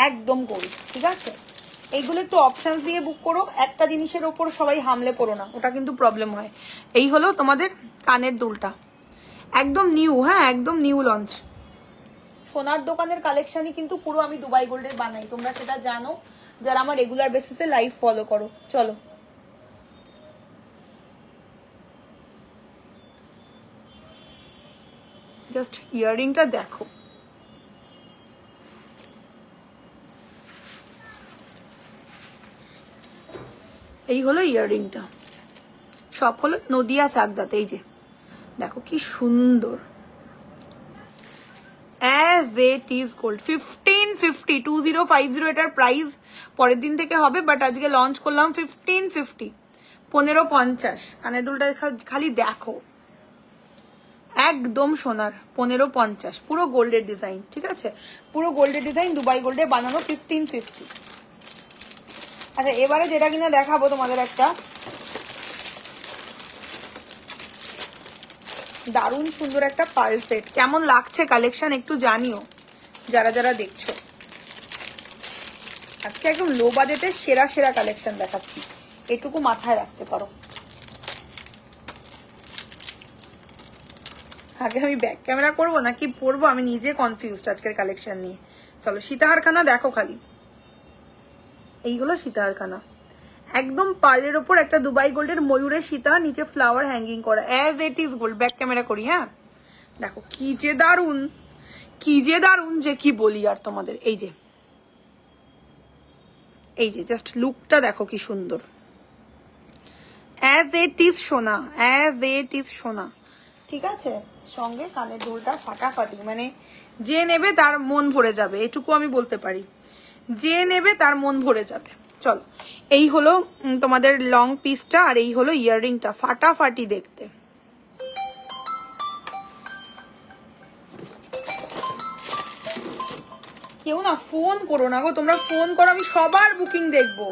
A: একদম গোল্ড, ঠিক আছে। এইগুলো একটু অপশন দিয়ে বুক করো, একটা জিনিসের ওপর সবাই হামলে পড়ো না, ওটা কিন্তু প্রবলেম হয়। এই হলো তোমাদের কানের দুলটা, একদম নিউ। হ্যাঁ একদম নিউ লঞ্চ। সোনার দোকানের কালেকশনই কিন্তু পুরো আমি দুবাই গোল্ডের বানাই, তোমরা সেটা জানো যারা আমার রেগুলার বেসিসে লাইভ ফলো করো। চলো জাস্ট ইয়াররিংটা দেখো, এই হলো ইয়াররিংটা, সব হলো নদিয়া চাকদাতে। এই যে দেখো কি সুন্দর, অ্যাজ ইট ইজ গোল্ড। 1550, 2050 এটার প্রাইস পরের দিন থেকে হবে, বাট আজকে লঞ্চ করলাম 1550, 1550। কানের দুলটা খালি দেখো, একদম সোনার, 1550, পুরো গোল্ডের ডিজাইন, ঠিক আছে, পুরো গোল্ডের ডিজাইন, দুবাই গোল্ডে বানানো, 1550। আচ্ছা এবারে যেটা কিনা দেখাবো তোমাদের একটা দারুণ সুন্দর একটা পার্ল সেট। কেমন লাগছে কালেকশন একটু জানিও যারা যারা দেখছো। আজকে একদম লো বাজেটে সেরা সেরা কালেকশন দেখাচ্ছি, এটুকু মাথায় রাখতে পারো। আগে আমি ব্যাক ক্যামেরা করবো নাকি পরবো, আমি নিজে কনফিউজড আজকের কালেকশন নিয়ে। চলো সীতাহারখানা দেখো খালি, এই হলো সীতাহারখানা, একদম পার্লের ওপর একটা দুবাই গোল্ডের ময়ূরের সীতা, নিচে ফ্লাওয়ার হ্যাঙ্গিং করা, as it is gold. Back camera করি, হ্যাঁ দেখো কি যে দারুন, কি যে দারুন যে কি বলি আর তোমাদের। এই যে এই যে জাস্ট লুকটা দেখো কি সুন্দর, অ্যাজ ইট ইজ সোনা, অ্যাজ ইট ইজ সোনা, ঠিক আছে। সঙ্গে কানের দুলটা ফাটাফাটি, মানে যে নেবে তার মন ভরে যাবে, এটুকু আমি বলতে পারি, যে নেবে তার মন ভরে যাবে। চলো এই হলো তোমাদের লং পিসটা, আর এই হলো ইয়াররিংটা, ফাটাফাটি দেখতে। কেউ না ফোন করো না গো, তোমরা ফোন করো, আমি সবার বুকিং দেখবো।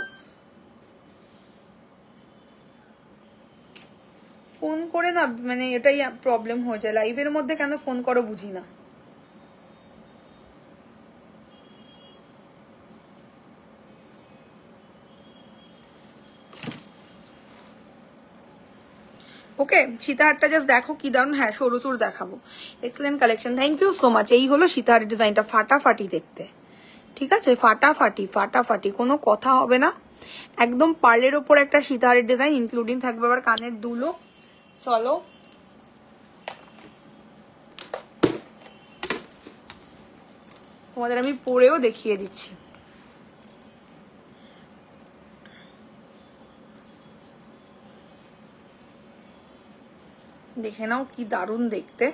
A: ফোন করে না মানে এটাই প্রবলেম হয়ে যায়, লাইভের মধ্যে কেন ফোন করো বুঝি না। ওকে, সীতাহারটা জাস্ট দেখো কি দারুন। হ্যাঁ, সরু চুর দেখাবো। Excellent collection, thank you so much. এই হলো সীতাহারের ডিজাইনটা, ফাটাফাটি দেখতে, ঠিক আছে, ফাটাফাটি ফাটাফাটি, কোনো কথা হবে না। একদম পার্লের ওপর একটা সীতাহারের ডিজাইন, ইনক্লুডিং থাকবে আবার কানের দুলো। চলো তোমাদের আমি পরেও দেখিয়ে দিচ্ছি। দেখে নাও কি দারুণ দেখতে।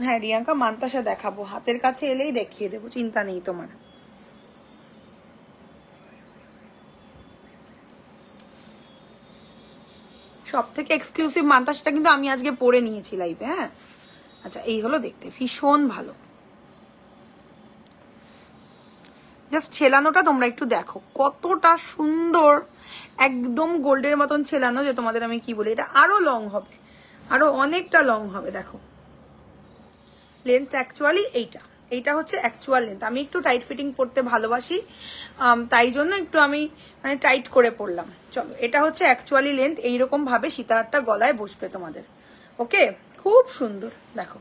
A: হ্যাঁ রিয়াঙ্কা, মান্তাসা দেখাবো, হাতের কাছে এলেই দেখিয়ে দেবো, চিন্তা নেই তোমার। সব থেকে এক্সক্লুসিভ মান্তাসাটা কিন্তু আমি আজকে পরে নিয়েছি লাইভে। হ্যাঁ আচ্ছা, এই হলো দেখতে, ভীষণ ভালো। জাস্ট ছেলানোটা তোমরা একটু দেখো কতটা সুন্দর, একদম গোল্ডের মতন ছেলানো, যে তোমাদের আমি কি বলি, এটা আরো লং হবে, আরো অনেকটা লং হবে। দেখো লেন্থ অ্যাকচুয়ালি এইটা হচ্ছে অ্যাকচুয়াল লেন্থ। আমি একটু টাইট ফিটিং পরতে ভালোবাসি, তাই জন্য একটু আমি মানে টাইট করে পরলাম। চলো, এটা হচ্ছে অ্যাকচুয়ালি লেন্থ। এইরকম ভাবে সীতাহারটা গলায় বসবে তোমাদের। ওকে, খুব সুন্দর, দেখো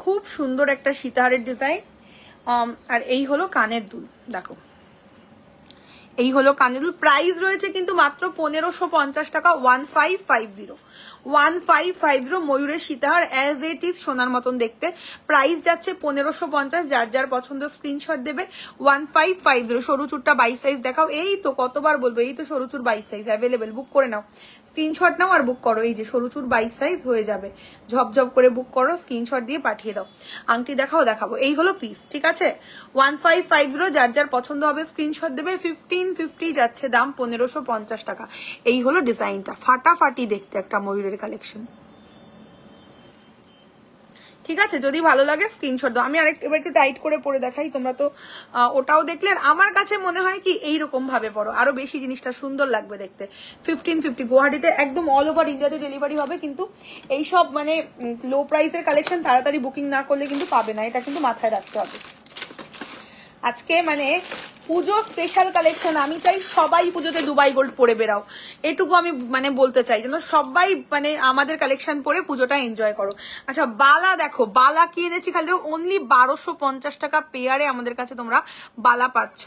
A: খুব সুন্দর একটা সীতাহারের ডিজাইন। আর এই হলো কানের দুল, দেখো এই হলো কানের দুল। প্রাইস রয়েছে কিন্তু মাত্র 1550 টাকা, 1550 1550। ময়ূরের সীতাহার অ্যাজ ইট ইজ, সোনার মতন দেখতে। প্রাইস যাচ্ছে 1550। যার যার পছন্দ স্ক্রিনশট দেবে 1550। সরু চুরটা 22 সাইজ দেখাও। এই তো কতবার বলবো, এই তো সরু চুর 22 সাইজ অ্যাভেলেবেল, বুক করে নাও, স্ক্রিনশট নাও আর বুক করো। এই যে সরু চুর 22 সাইজ হয়ে যাবে, ঝপঝপ করে বুক করো, স্ক্রিনশট দিয়ে পাঠিয়ে দাও। আংটি দেখাও, দেখাবো। এই হলো পিস, ঠিক আছে, 1550। যার যার পছন্দ হবে স্ক্রিনশট দেবে। 1550 যাচ্ছে দাম, 1550 টাকা। এই হলো ডিজাইনটা, ফাটাফাটি দেখতে একটা ময়ূরের কালেকশন, ঠিক আছে। যদি ভালো লাগে স্ক্রিনশট দাও। আমি এবার একটু টাইট করে পরে দেখাই, তোমরা তো ওটাও দেখলে। আমার কাছে মনে হয় কি এইরকম ভাবে পরো, আরো বেশি জিনিসটা সুন্দর লাগবে দেখতে। 1550 গুয়াহাটিতে একদম অল ওভার ইন্ডিয়াতে ডেলিভারি হবে, কিন্তু এইসব মানে লো প্রাইসের কালেকশন তাড়াতাড়ি বুকিং না করলে কিন্তু পাবে না, এটা কিন্তু মাথায় রাখতে হবে। আজকে মানে পুজো স্পেশাল কালেকশন, আমি চাই সবাই পুজোতে দুবাই গোল্ড পরে বেরাও, এটুকু আমি মানে বলতে চাই, যেন সবাই মানে আমাদের কালেকশন পরে পুজোটা এনজয় করো। আচ্ছা বালা দেখো, বালা কি এনেছি খালি অনলি 1250 টাকা পেয়ারে আমাদের কাছে তোমরা বালা পাচ্ছ।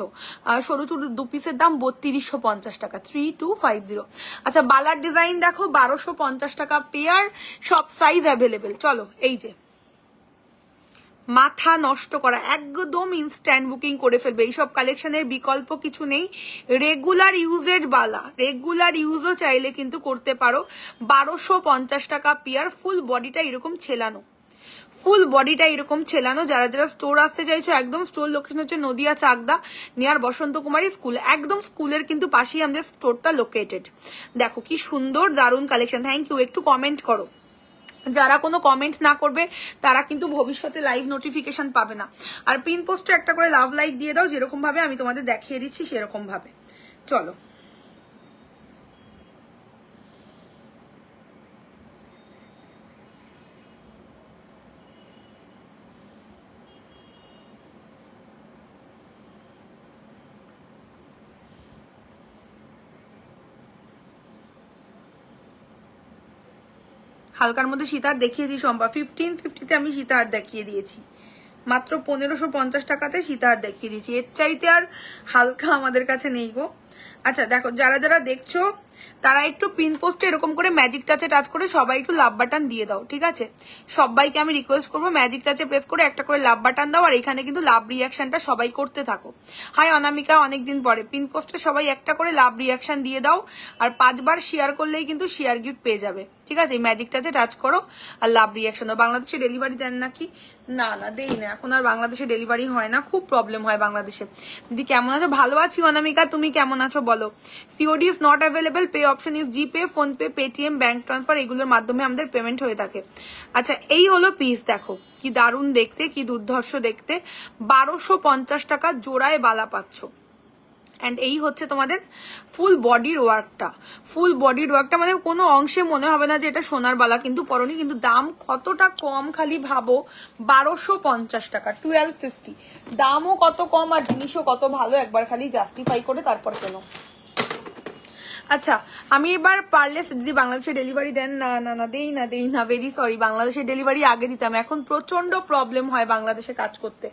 A: সরু চুর 2 পিসের দাম 3250 টাকা, 3250। আচ্ছা বালার ডিজাইন দেখো, 1250 টাকা পেয়ার, সব সাইজ অ্যাভেলেবেল। চলো, এই যে মাথা নষ্ট করা, একদম ইনস্ট্যান্ট বুকিং করে ফেলবে। এইসব কালেকশনের বিকল্প কিছু নেই। রেগুলার ইউজের বালা, রেগুলার ইউজও চাইলে কিন্তু করতে পারো। 1250 টাকা পেয়ার, ফুল বডিটা এরকম ছেলানো, ফুল বডিটা এরকম ছেলানো। যারা যারা স্টোর আসতে চাইছো, একদম স্টোর লোকেশন হচ্ছে নদিয়া চাকদা নিয়ার বসন্ত কুমারী স্কুল, একদম স্কুলের কিন্তু পাশেই আমাদের স্টোরটা লোকেটেড। দেখো কি সুন্দর দারুণ কালেকশন। থ্যাংক ইউ, একটু কমেন্ট করো। যারা কোনো কমেন্ট না করবে তারা কিন্তু ভবিষ্যতে লাইভ নোটিফিকেশন পাবে না। আর পিন পোস্টে একটা করে লাভ লাইক দিয়ে দাও, যেরকম ভাবে আমি তোমাদের দেখিয়ে দিচ্ছি সেরকম ভাবে। চলো, হালকার মধ্যে সীতাহার দেখিয়েছি সম্পা, 1550-তে আমি সীতাহার দেখিয়ে দিয়েছি, মাত্র 1550 টাকাতে সীতাহার দেখিয়ে দিয়েছি। এর চাইতে আর হালকা আমাদের কাছে নেই গো। আচ্ছা দেখো, যারা যারা দেখছো তারা একটু পিন পোস্টে এরকম করে ম্যাজিক টাচে টাচ করে সবাই একটু লাভ বাটন দিয়ে দাও, ঠিক আছে। সবাইকে আমি রিকোয়েস্ট করবো ম্যাজিক টাচে প্রেস করে একটা করে লাভ বাটন দাও, আর এখানে কিন্তু লাভ রিয়াকশনটা সবাই করতে থাকো। হাই অনামিকা, অনেকদিন পরে। পিন পোস্টে সবাই একটা করে লাভ রিয়াকশন দিয়ে দাও, আর 5 বার শেয়ার করলেই কিন্তু শেয়ার গিফট পেয়ে যাবে, ঠিক আছে। এই ম্যাজিক টাচে টাচ করো আর লাভ রিয়াকশন দাও। বাংলাদেশে ডেলিভারি দেন নাকি? না না, দেই না, এখন আর বাংলাদেশে ডেলিভারি হয় না, খুব প্রবলেম হয় বাংলাদেশে। দিদি কেমন আছো? ভালো আছি অনামিকা, তুমি কেমন আছো বলো। COD is not available, pay option is GPay, PhonePe, Paytm, bank transfer, এগুলোর মাধ্যমে আমাদের পেমেন্ট হয়ে থাকে। আচ্ছা এই হলো পিস, দেখো কি দারুণ দেখতে, কি দুর্ধর্ষ দেখতে। 1250 টাকা জোড়ায় বালা পাচ্ছ, অ্যান্ড এই হচ্ছে তোমাদের ফুল বডির ওয়ার্কটা মানে কোনো অংশে মনে হবে না যে এটা সোনার বালা কিন্তু পরনি, কিন্তু দাম কতটা কম খালি ভাবো, 1250 টাকা, 1250। দামও কত কম আর জিনিসও কত ভালো, একবার খালি জাস্টিফাই করে তারপর কেন। আচ্ছা আমি এবার পারলে দিদি বাংলাদেশে ডেলিভারি দেন? না দেই না, ভেরি সরি, বাংলাদেশে ডেলিভারি আগে দিতাম, এখন প্রচন্ড প্রবলেম হয় বাংলাদেশে কাজ করতে,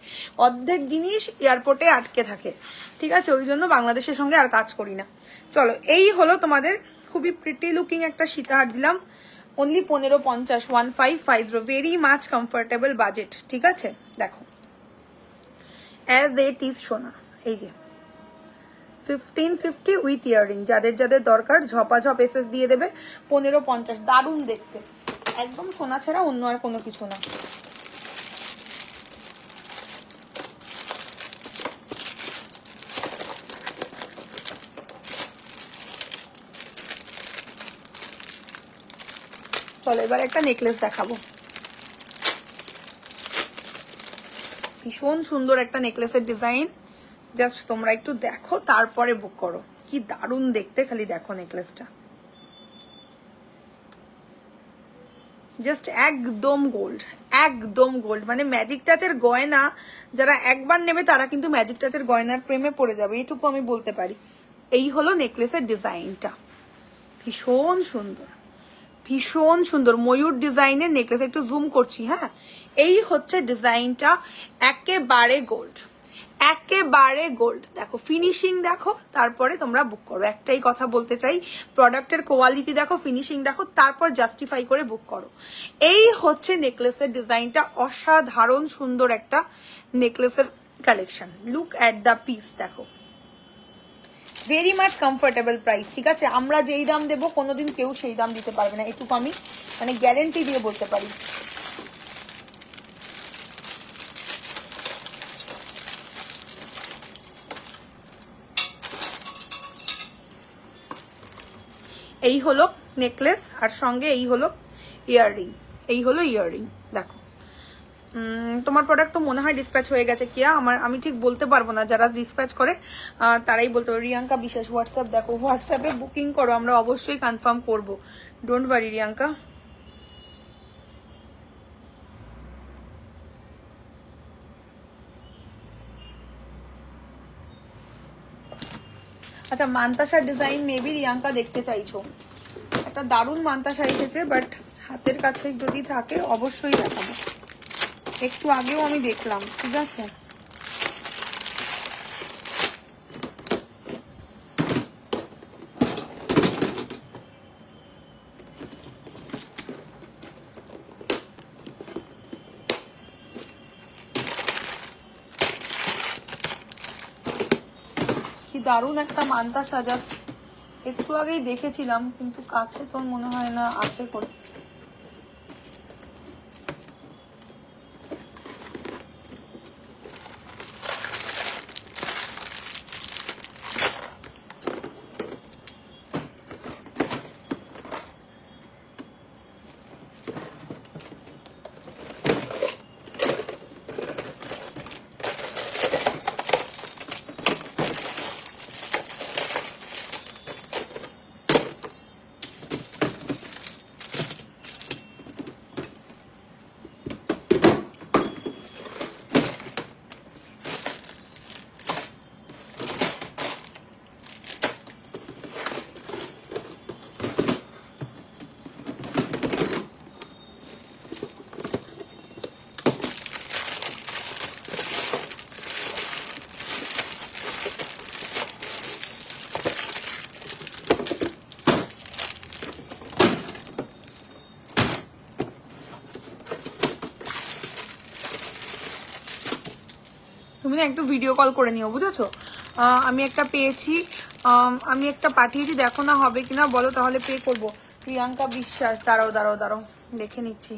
A: অর্ধেক জিনিস এয়ারপোর্টে আটকে থাকে, ঠিক আছে, ওই জন্য বাংলাদেশের সঙ্গে আর কাজ করি না। চলো এই হলো তোমাদের খুবই প্রিটি লুকিং একটা সীতাহার দিলাম, only 1550, 1550, very much comfortable budget, ঠিক আছে। দেখো অ্যাজ ইট ইজ সোনা, এই যে 1550 উইথ ইয়ারিং, যাদের যাদের দরকার ঝপাঝপ এসএস দিয়ে দেবে, 1550, দারুণ দেখতে, একদম সোনা ছাড়া অন্য আর কোনো কিছু না। চলো এবার একটা নেকলেস দেখাবো, ভীষণ সুন্দর একটা নেকলেসের ডিজাইন, জাস্ট তোমরা একটু দেখো তারপরে বুক করো, কি দারুণ দেখতে, খালি দেখো নেকলেসটা, জাস্ট একদম গোল্ড, মানে ম্যাজিক টাচের গয়না যারা একবার নেবে তারা কিন্তু ম্যাজিক টাচের গয়নার প্রেমে পড়ে যাবে, এইটুকু আমি বলতে পারি। এই হলো নেকলেসের ডিজাইনটা, ভীষণ সুন্দর ময়ূর ডিজাইনের নেকলেস, একটু জুম করছি, হ্যাঁ এই হচ্ছে ডিজাইনটা, একেবারে গোল্ড, দেখো ফিনিশিং দেখো, তারপরে তোমরা বুক করো। একটাই কথা বলতে চাই, প্রোডাক্টের কোয়ালিটি দেখো, ফিনিশিং দেখো, তারপর জাস্টিফাই করে বুক করো। এই হচ্ছে নেকলেসের ডিজাইনটা, অসাধারণ সুন্দর একটা নেকলেসের collection, look at the piece, দেখো ভেরি মাচ কমফোর্টেবল প্রাইস, ঠিক আছে, আমরা যেই দাম দেবো কোনোদিন কেউ সেই দাম দিতে পারবে না, এটুকু আমি মানে গ্যারেন্টি দিয়ে বলতে পারি। এই হলো নেকলেস আর সঙ্গে এই হলো ইয়াররিং, দেখো তোমার প্রোডাক্ট তো মনে হয় ডিসপ্যাচ হয়ে গেছে কিয়া, আমি ঠিক বলতে পারবো না, যারা ডিসপ্যাচ করে তারাই বলতে পারবে। রিয়াঙ্কা বিশ্বাস হোয়াটসঅ্যাপ দেখো, হোয়াটসঅ্যাপে বুকিং করো, আমরা অবশ্যই কনফার্ম করবো, ডোন্ট ওয়ারি রিয়াঙ্কা। আচ্ছা মান্তাসার ডিজাইন মেবি রিয়াঙ্কা দেখতে চাইছো, একটা দারুণ মান্তাসা এসেছে, বাট হাতের কাছে যদি থাকে অবশ্যই দেখাবো, একটু আগেও আমি দেখলাম, ঠিক আছে। কি দারুণ একটা মান্তা সাজাচ্ছে, একটু আগেই দেখেছিলাম কিন্তু কাছে তো মনে হয় না আছে করে। তুমি না একটু ভিডিও কল করে নিও, বুঝেছো। আমি একটা পেয়েছি, আমি একটা পাঠিয়েছি, দেখো না হবে কিনা বলো, তাহলে পে করবো। প্রিয়াঙ্কা বিশ্বাস, দাঁড়াও দেখে নিচ্ছি।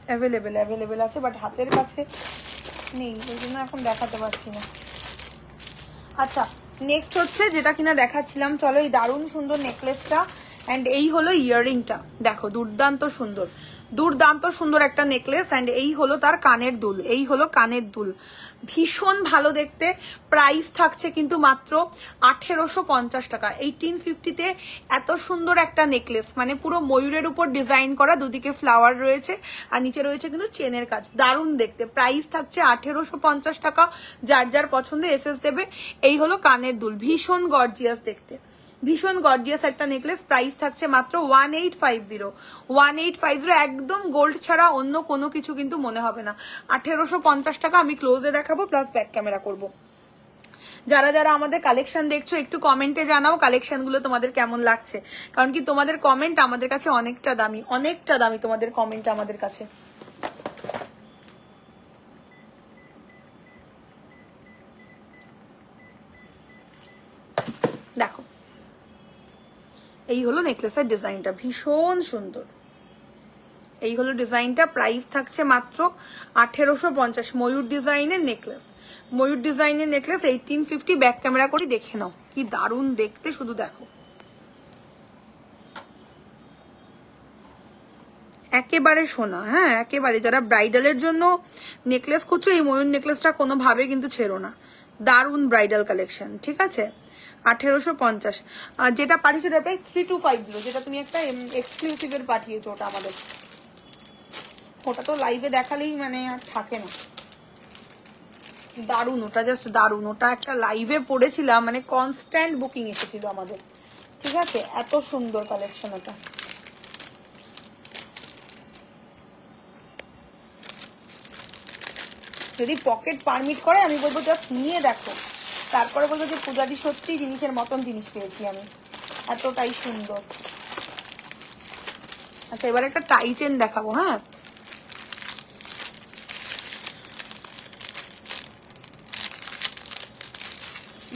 A: অ্যাভেলেবেল আছে, বাট হাতের কাছে নেই, ওই জন্য এখন দেখাতে পারছি না। আচ্ছা নেক্সট হচ্ছে যেটা কিনা দেখাচ্ছিলাম, চলো এই দারুণ সুন্দর নেকলেসটা, অ্যান্ড এই হলো ইয়াররিংটা, দেখো দুর্দান্ত সুন্দর, দুর্দান্ত সুন্দর একটা নেকলেস। অ্যান্ড এই হলো তার কানের দুল, এই হলো কানের দুল, ভীষণ ভালো দেখতে। প্রাইস থাকছে কিন্তু মাত্র 1850 টাকা। 1850-তে এত সুন্দর একটা নেকলেস, মানে পুরো ময়ূরের উপর ডিজাইন করা, দুদিকে ফ্লাওয়ার রয়েছে আর নিচে রয়েছে কিন্তু চেনের কাজ, দারুণ দেখতে। প্রাইস থাকছে 1850 টাকা। যার যার পছন্দ এসএস দেবে। এই হলো কানের দুল, ভীষণ গর্জিয়াস দেখতে, ভীষণ গর্জিয়াস একটা নেকলেস। প্রাইস থাকছে মাত্র 1850। একদম গোল্ড ছাড়া অন্য কোনো কিছু কিন্তু মনে হবে না। 1850 টাকা। আমি ক্লোজে দেখাবো প্লাস ব্যাক ক্যামেরা করব। যারা যারা আমাদের কালেকশন দেখছো একটু কমেন্টে জানাও কালেকশন গুলো তোমাদের কেমন লাগছে, কারণ কি তোমাদের কমেন্ট আমাদের কাছে অনেকটা দামি, অনেকটা দামি তোমাদের কমেন্ট আমাদের কাছে। দেখো এই হলো নেকলেসের ডিজাইনটা, ভীষণ সুন্দর। এই হলো ডিজাইনটা। প্রাইস থাকছে মাত্র 1850। ময়ূর ডিজাইনের নেকলেস, ময়ূর ডিজাইনের নেকলেস 1850। ব্যাক ক্যামেরা করে দেখে নাও কি দারুণ দেখতে, শুধু দেখো। একেবারে সোনা, হ্যাঁ একেবারে। যারা ব্রাইডালের জন্য নেকলেস খুঁজছো এই ময়ূর নেকলেসটা কোনোভাবে কিন্তু ছেড়ো না, দারুণ ব্রাইডাল কালেকশন। ঠিক আছে, 1850। আর যেটা পাঠিয়েছো ওটা প্রাইস 3250, যেটা তুমি একটা এক্সক্লুসিভের পাঠিয়েছো ওটা আমাদের, ওটা তো লাইভে দেখালেই মানে আর থাকে না। দারুণ, ওটা জাস্ট দারুণ। ওটা একটা লাইভে পড়েছিলাম, মানে কনস্ট্যান্ট বুকিং এসেছিল আমাদের। ঠিক আছে, এত সুন্দর কালেকশন ওটা। যদি পকেট পারমিট করে আমি বলবো জাস্ট নিয়ে দেখো, তারপরে বলবো যে পূজাদি সত্যি জিনিসের মতন জিনিস পেয়েছি আমি, এতটাই সুন্দর। আচ্ছা এবার একটা টাই চেন দেখাবো। হ্যাঁ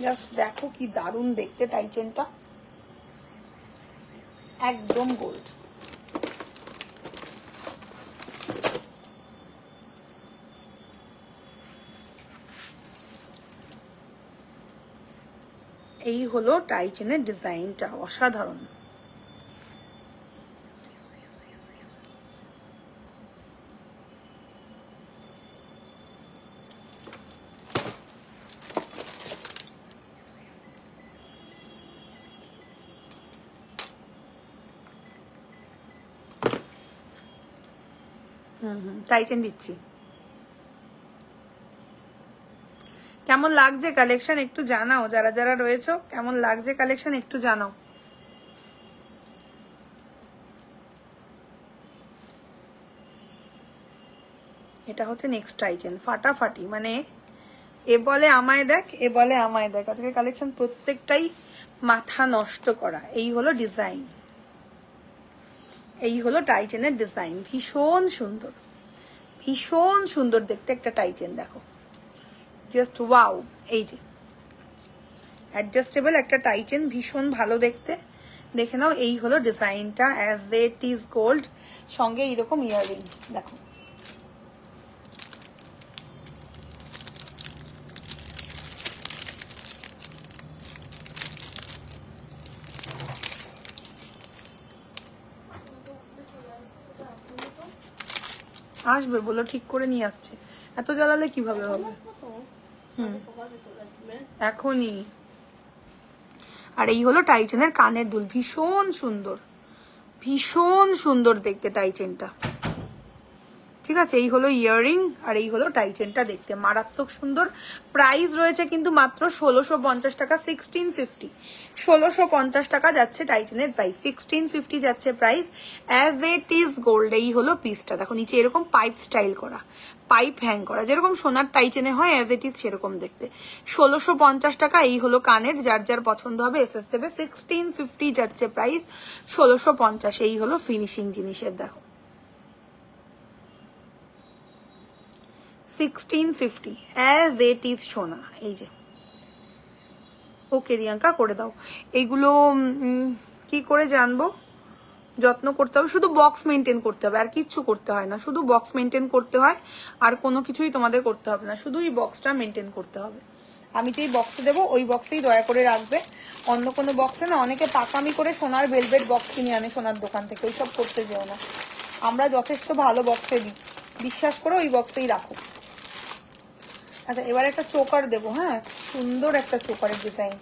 A: জাস্ট দেখো কি দারুণ দেখতে টাই চেনটা, একদম গোল্ড। এই হলো টাই চেনের ডিজাইনটা, অসাধারণ। টাই চেন দিচ্ছি। কেমন লাগছে কালেকশন একটু জানাও, যারা যারা রয়েছো কেমন লাগছে কালেকশন একটু জানাও। এটা হচ্ছে নেক্সট টাই চেন, ফাটাফাটি, মানে এ বলে আমায় দেখ, এ বলে আমায় দেখ। আজকে কালেকশন প্রত্যেকটাই মাথা নষ্ট করা। এই হলো ডিজাইন, এই হলো টাই চেনের ডিজাইন, ভীষণ সুন্দর, ভীষণ সুন্দর দেখতে একটা টাই চেন। দেখো জাস্ট ওয়াও। এই যে অ্যাডজাস্টেবল একটা টাই চেন, ভীষণ ভালো দেখতে। দেখে নাও, এই হলো ডিজাইনটা, অ্যাজ ইট ইজ গোল্ড, সঙ্গে এইরকম ইয়াররিং। দেখো আসবে বলো, ঠিক করে নিয়ে আসছে। এত জ্বালালে কিভাবে হবে? এখনই। আর এই হলো টাই চেনের কানের দুল, ভীষণ সুন্দর, ভীষণ সুন্দর দেখতে টাই চেনটা। ঠিক আছে, এই হলো ইয়াররিং আর এই হলো টাই চেনটা, দেখতে মারাত্মক সুন্দর। প্রাইস রয়েছে কিন্তু মাত্র 1650 টাকা, 1650। 1650 টাকা যাচ্ছে টাই চেনের প্রাইস, 1650 যাচ্ছে price, as it is gold. এই হলো পিসটা, দেখো নিচে এরকম পাইপ স্টাইল করা, পাইপ হ্যাং করা, যেরকম সোনার টাই চেনে হয় অ্যাজ ইট ইজ সেরকম দেখতে। 1650 টাকা। এই হলো কানের, যার যার পছন্দ হবে এসএস দেবে। 1650 যাচ্ছে প্রাইস, 1650। এই হলো ফিনিশিং জিনিসের, দেখো 1650 অ্যাজ ইট ইজ সোনা। এই যে ওকে রিয়াঙ্কা করে দাও। এইগুলো কি করে জানবো? যত্ন করতে হবে, শুধু বক্স মেনটেন করতে হবে, আর কিচ্ছু করতে হয় না, শুধু বক্স মেনটেন করতে হয়, আর কোনো কিছুই তোমাদের করতে হবে না, শুধু এই বক্সটা মেনটেন করতে হবে। আমি তো এই বক্সে দেবো, ওই বক্সেই দয়া করে রাখবে, অন্য কোনো বক্সে না। অনেকে পাকামি করে সোনার ভেলভেট বক্স কিনে আনে সোনার দোকান থেকে, ওইসব করতে যেও না। আমরা যথেষ্ট ভালো বক্সে দিই, বিশ্বাস করে ওই বক্সেই রাখো। আচ্ছা এবার একটা চোকার দেবো, হ্যাঁ সুন্দর একটা চোকারের ডিজাইন।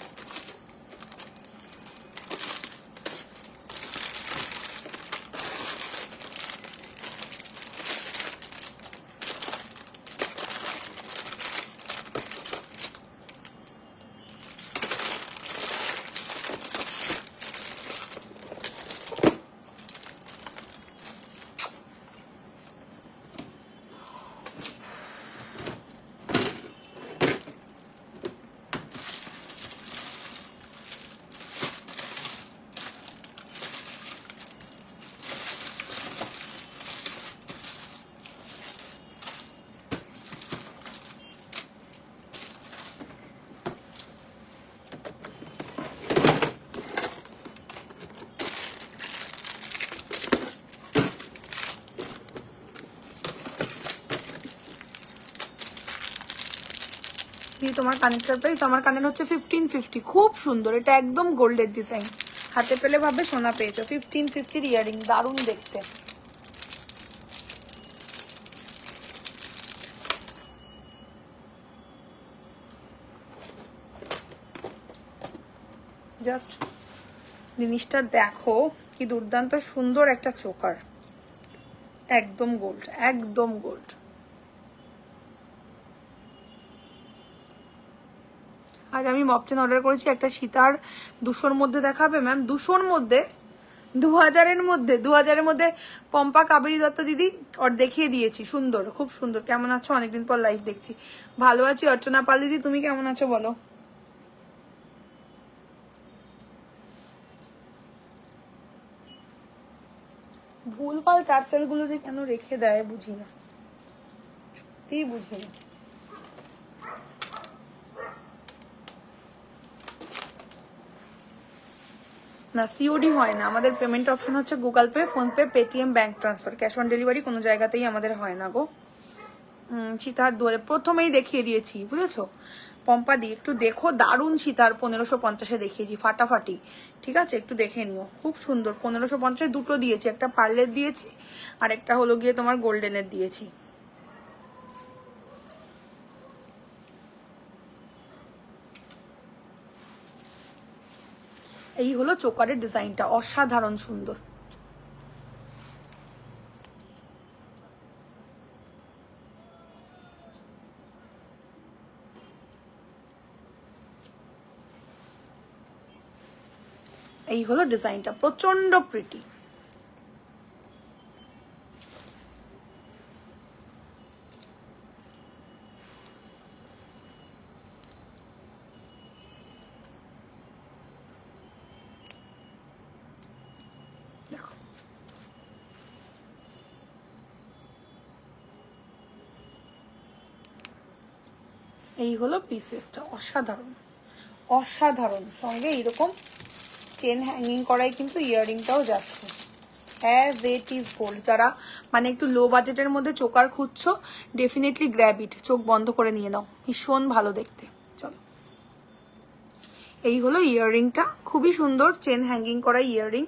A: তোমার কানেরটার প্রাইস, আমার কানের হচ্ছে 1550, খুব সুন্দর, এটা একদম গোল্ডের ডিজাইন, হাতে পেলে ভাবে সোনা পেয়েছো। 1550 ইয়ারিং, দারুণ দেখতে। জাস্ট জিনিসটা দেখো কি দুর্দান্ত সুন্দর একটা চোকার, একদম গোল্ড, একদম গোল্ড। আজ আমি মপচেন অর্ডার করেছি, একটা সীতার 200-র মধ্যে দেখাবে ম্যাম? 200-র মধ্যে, 2000-এর মধ্যে, 2000-এর মধ্যে পম্পা কাবেরী দত্ত দিদি ওর দেখিয়ে দিয়েছি, সুন্দর, খুব সুন্দর। কেমন আছো? অনেকদিন পর লাইভ দেখছি। ভালো আছি অর্চনা পাল দিদি, তুমি কেমন আছো বলো? ভুলভাল টার্সেল গুলো যে কেন রেখে দেয় বুঝি না, সত্যিই বুঝি না। না সিওডি হয় না আমাদের, পেমেন্ট অপশন হচ্ছে Google pay, phone pay, Paytm, bank transfer, cash on delivery কোনো জায়গাতেই আমাদের হয় না গো। সীতার 2000 প্রথমেই দেখিয়ে দিয়েছি, বুঝেছো পম্পা দি? একটু দেখো, দারুণ সীতার 1550-এ দেখিয়েছি, ফাটাফাটি, ঠিক আছে? একটু দেখে নিও, খুব সুন্দর। 1550 দুটো দিয়েছি, একটা পার্লের দিয়েছি আর একটা হলো গিয়ে তোমার গোল্ডেনের দিয়েছি। এই হলো চোকারের ডিজাইনটা, অসাধারণ সুন্দর। এই হলো ডিজাইনটা, প্রচন্ড প্রিটি। দেখো এই হলো পিসেসটা, অসাধারণ অসাধারণ। সঙ্গে এইরকম চেন হ্যাঙ্গিং করাই কিন্তু ইয়াররিংটাও যাচ্ছে, অ্যাজ ইট ইজ গোল্ড। যারা মানে একটু লো বাজেটের মধ্যে চোকার খুঁজছো, ডেফিনেটলি গ্র্যাব ইট, চোখ বন্ধ করে নিয়ে নাও, ভীষণ ভালো দেখতে। চলো এই হলো ইয়াররিংটা, খুবই সুন্দর, চেন হ্যাঙ্গিং করা ইয়াররিং।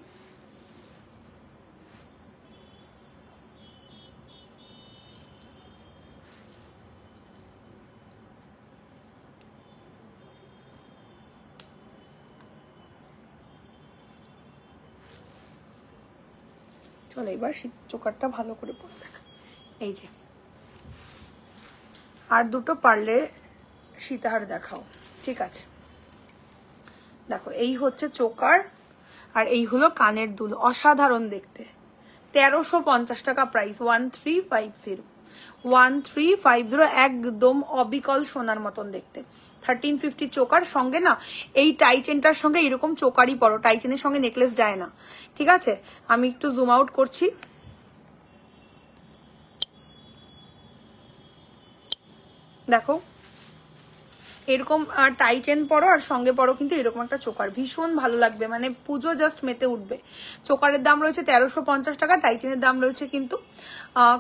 A: চলো এবার চোকারটা ভালো করে পরে দেখ। এই যে আর দুটো পারলে সীতাহার দেখাও, ঠিক আছে? দেখো এই হচ্ছে চোকার আর এই হলো কানের দুল, অসাধারণ দেখতে। 1350 টাকা প্রাইস, 1350, 1350, একদম অবিকল সোনার মতন দেখতে। 1350 চোকার, সঙ্গে না এই টাই চেনটার সঙ্গে এরকম চোকারই পরো, টাই চেনের সঙ্গে নেকলেস যায় না, ঠিক আছে? আমি একটু জুম আউট করছি, দেখো এরকম টাই চেন পরো আর সঙ্গে পরো কিন্তু এরকম একটা চোকার, ভীষণ ভালো লাগবে, মানে পুজো জাস্ট মেতে উঠবে। চোকারের দাম রয়েছে 1350 টাকা, টাই চেনের দাম রয়েছে কিন্তু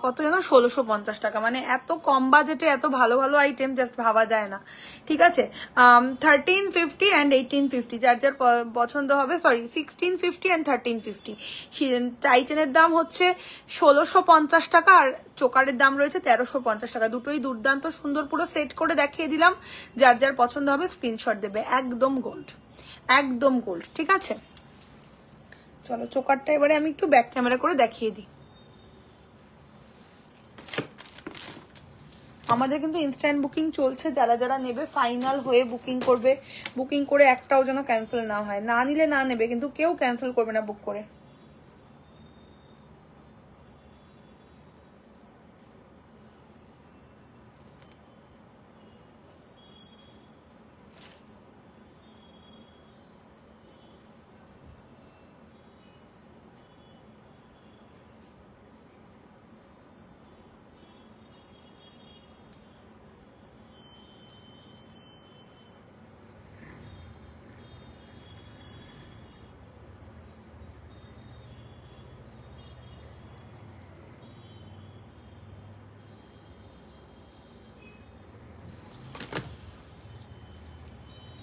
A: কত যেন 1650 টাকা। মানে এত কম বাজেটে এত ভালো ভালো আইটেম জাস্ট ভাবা যায় না। ঠিক আছে, 1350 অ্যান্ড 1850 যার যার পছন্দ হবে, সরি 1650 অ্যান্ড 1350। টাই চেনের দাম হচ্ছে 1650 টাকা আর চোকারের দাম রয়েছে 1350 টাকা। দুটোই দুর্দান্ত সুন্দর, পুরো সেট করে দেখিয়ে দিলাম। যার যার পছন্দ হবে স্ক্রিনশট দেবে। একদম গোল্ড, একদম গোল্ড। ঠিক আছে, চলো চোকারটা এবারে আমি একটু ব্যাক ক্যামেরা করে দেখিয়ে দিই। আমাদের কিন্তু ইনস্ট্যান্ট বুকিং চলছে, যারা যারা নেবে ফাইনাল হয়ে বুকিং করবে। বুকিং করে একটাও যেন ক্যান্সেল না হয়, না নিলে না নেবে, কিন্তু কেউ ক্যান্সেল করবে না বুক করে।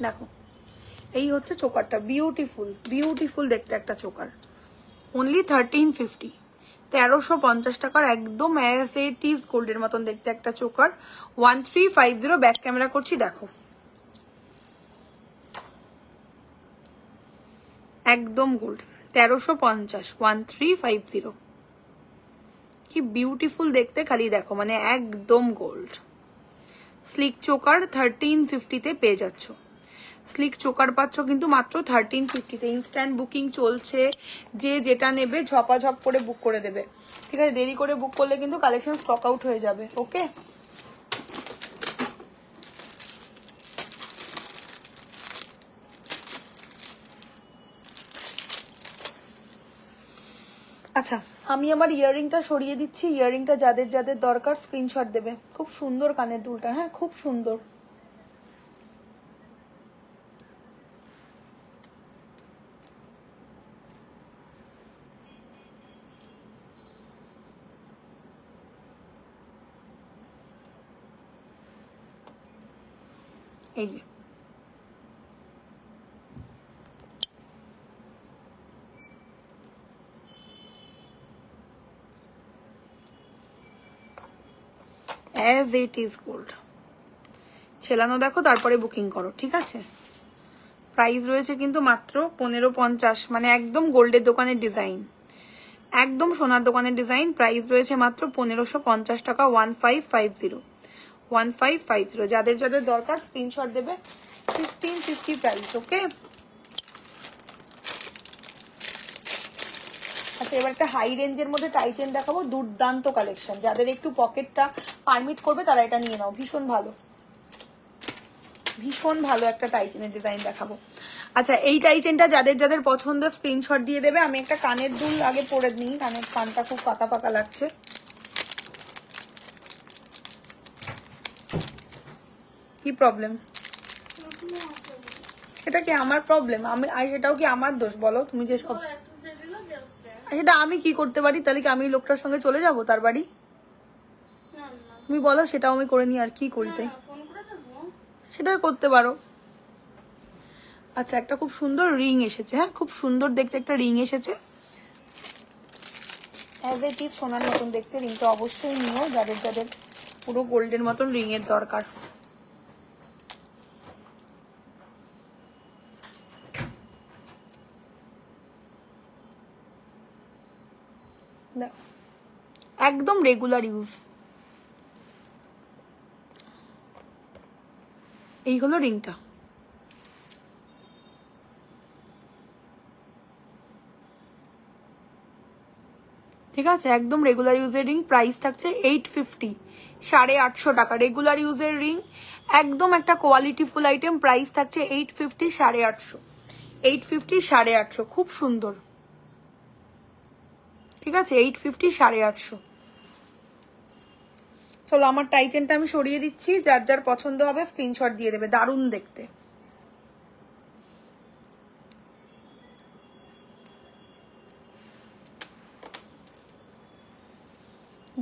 A: দেখো এই হচ্ছে চোকারটা, বিউটিফুল বিউটিফুল দেখতে একটা চোকার, অনলি 1350, 1350 টাকার একদম অ্যাজ ইট ইজ গোল্ডের মতন দেখতে একটা চোকার। 1350 ব্যাক ক্যামেরা করছি, দেখো একদম গোল্ড, 1350, 1350। কি বিউটিফুল দেখতে, খালি দেখো, মানে একদম গোল্ড। স্লিক চোকার 1350-তে পেয়ে যাচ্ছ। স্লিক চোকার পাচ্ছ কিন্তু মাত্র 1350-তে। ইনস্ট্যান্ট বুকিং চলছে, যে যেটা নেবে ঝপাঝপ করে বুক করে দেবে। ঠিক আছে, দেরি করে বুক করলে কিন্তু কালেকশন স্টক আউট হয়ে যাবে। ওকে, আচ্ছা আমি আমার ইয়াররিংটা সরিয়ে দিচ্ছি। ইয়াররিংটা যাদের যাদের দরকার স্ক্রিনশট দেবে। খুব সুন্দর কানের দুলটা, হ্যাঁ খুব সুন্দর। এই যে as it is gold, ছেলানো দেখো তারপরে বুকিং করো। ঠিক আছে, প্রাইস রয়েছে কিন্তু মাত্র 1550, মানে একদম গোল্ডের দোকানের ডিজাইন, একদম সোনার দোকানের ডিজাইন। প্রাইস রয়েছে মাত্র 1550 টাকা, 1550, 1550। যাদের যাদের দরকার স্ক্রিনশট দেবে। 1550 প্রাইস। ওকে, আচ্ছা এবার একটা হাই রেঞ্জের মধ্যে টাই চেন দেখাবো, দুর্দান্ত কালেকশন। যাদের একটু পকেটটা পারমিট করবে তারা এটা নিয়ে নাও, ভীষণ ভালো, ভীষণ ভালো একটা টাই চেনের ডিজাইন দেখাবো। আচ্ছা এই টাই চেনটা যাদের যাদের পছন্দ স্ক্রিনশট দিয়ে দেবে। আমি একটা কানের দুল আগে পরে নিই, কানটা খুব ফাঁকা ফাঁকা লাগছে। কি প্রবলেম? এটা কি আমার প্রবলেম? আমি এটাও কি আমার দোষ বলো? তুমি যে সব, সেটা আমি কি করতে পারি? তাহলে কি আমি লোকটার সঙ্গে চলে যাব তার বাড়ি? তুমি বলো, সেটাও আমি করে নিই, আর কি করি তাই? সেটা করতে পারো। আচ্ছা একটা খুব সুন্দর রিং এসেছে, হ্যাঁ খুব সুন্দর দেখতে একটা রিং এসেছে, অ্যাজ ইট ইজ সোনার মতন দেখতে। রিংটা অবশ্যই নিও যাদের যাদের পুরো গোল্ডের মতন রিং এর দরকার। একদম রেগুলার ইউজ। এই হলো রিংটা। ঠিক আছে, একদম রেগুলার ইউজের রিং। প্রাইস থাকছে 850, 850 টাকা। রেগুলার ইউজের রিং, একদম একটা কোয়ালিটি ফুল আইটেম। প্রাইস থাকছে 850, 850, 850, 850। খুব সুন্দর। ঠিক আছে, 850, 850। চলো আমার টাইটেনটা আমি সরিয়ে দিচ্ছি, যার যার পছন্দ হবে স্ক্রিনশট দিয়ে দেবে, দারুণ দেখতে।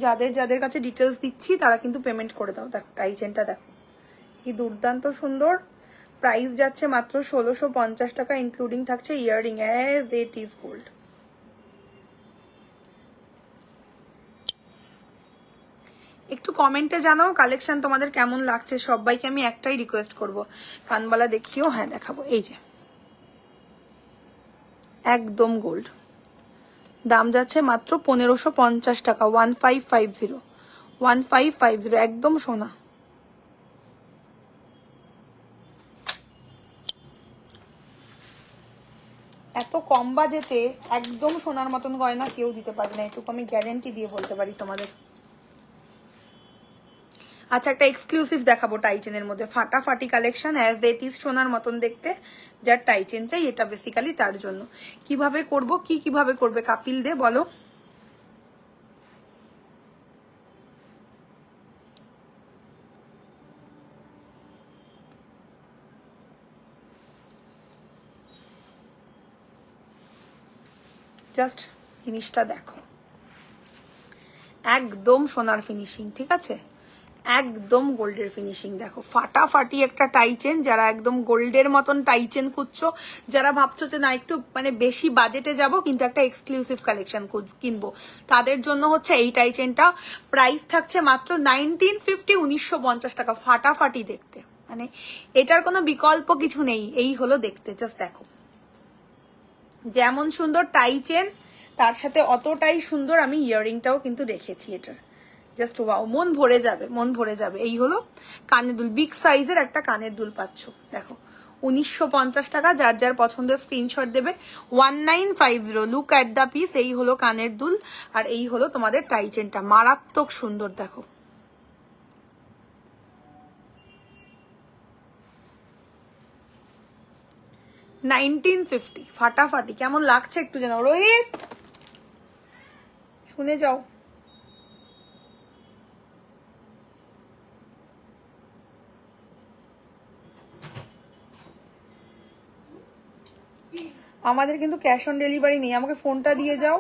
A: যাদের যাদের কাছে ডিটেলস দিচ্ছি তারা কিন্তু পেমেন্ট করে দাও। দেখো টাইটেনটা দেখো কি দুর্দান্ত সুন্দর। প্রাইস যাচ্ছে মাত্র 1650 টাকা, ইনক্লুডিং থাকছে earring as it is gold. একটু কমেন্টে জানাও কালেকশন তোমাদের কেমন লাগছে। সবাইকে আমি একটাই রিকোয়েস্ট করব, কানবালা দেখিও। হ্যাঁ দেখাবো, এই যে একদম গোল্ড, দাম যাচ্ছে মাত্র 1550 টাকা, 1550 একদম সোনা। এত কম বাজেটে একদম সোনার মতন গয়না কেউ দিতে পারবে না, এটুকু আমি গ্যারেন্টি দিয়ে বলতে পারি তোমাদের। আচ্ছা একটা এক্সক্লুসিভ দেখাবো টাইচেনের মধ্যে, ফাটাফাটি কালেকশন অ্যাজ ইট ইজ সোনার মতন দেখতে। যার টাইচেন চাই এটা বেসিক্যালি তার জন্য। কিভাবে করব, কিভাবে করবে কাপিল দে বলো। জাস্ট জিনিসটা দেখো, একদম সোনার ফিনিশিং, ঠিক আছে, একদম গোল্ডের ফিনিশিং। দেখো ফাটাফাটি একটা টাইচেন, যারা একদম গোল্ডের মতন টাইচেন খুঁজছো, যারা ভাবছো যে না একটু মানে বেশি বাজেটে যাব কিন্তু একটা এক্সক্লুসিভ কালেকশন কিনবো, তাদের জন্য হচ্ছে এই টাইচেনটা। প্রাইস থাকছে মাত্র 1950, 1950 টাকা। ফাটাফাটি দেখতে, মানে এটার কোনো বিকল্প কিছু নেই, এই হলো দেখতে। জাস্ট দেখো যেমন সুন্দর টাইচেন, তার সাথে অতটাই সুন্দর আমি ইয়াররিংটাও কিন্তু রেখেছি এটার। জাস্ট ওয়াও, মন ভরে যাবে, মন ভরে যাবে। এই হলো কানের দুল, বিগ সাইজের একটা কানের দুল পাচ্ছ। দেখো 1950 টাকা, যার যার পছন্দের স্ক্রিনশট দেবে। 1950, লুক অ্যাট দ্য পিস। এই হলো কানের দুল, আর এই হলো তোমাদের টাইচেনটা, মারাত্মক সুন্দর। দেখো $1950, ফাটাফাটি। কেমন লাগছে একটু জানাও। রোহিত শুনে যাও। আমাদের কিন্তু ক্যাশ অন ডেলিভারি নেই, আমাকে ফোনটা দিয়ে যাও।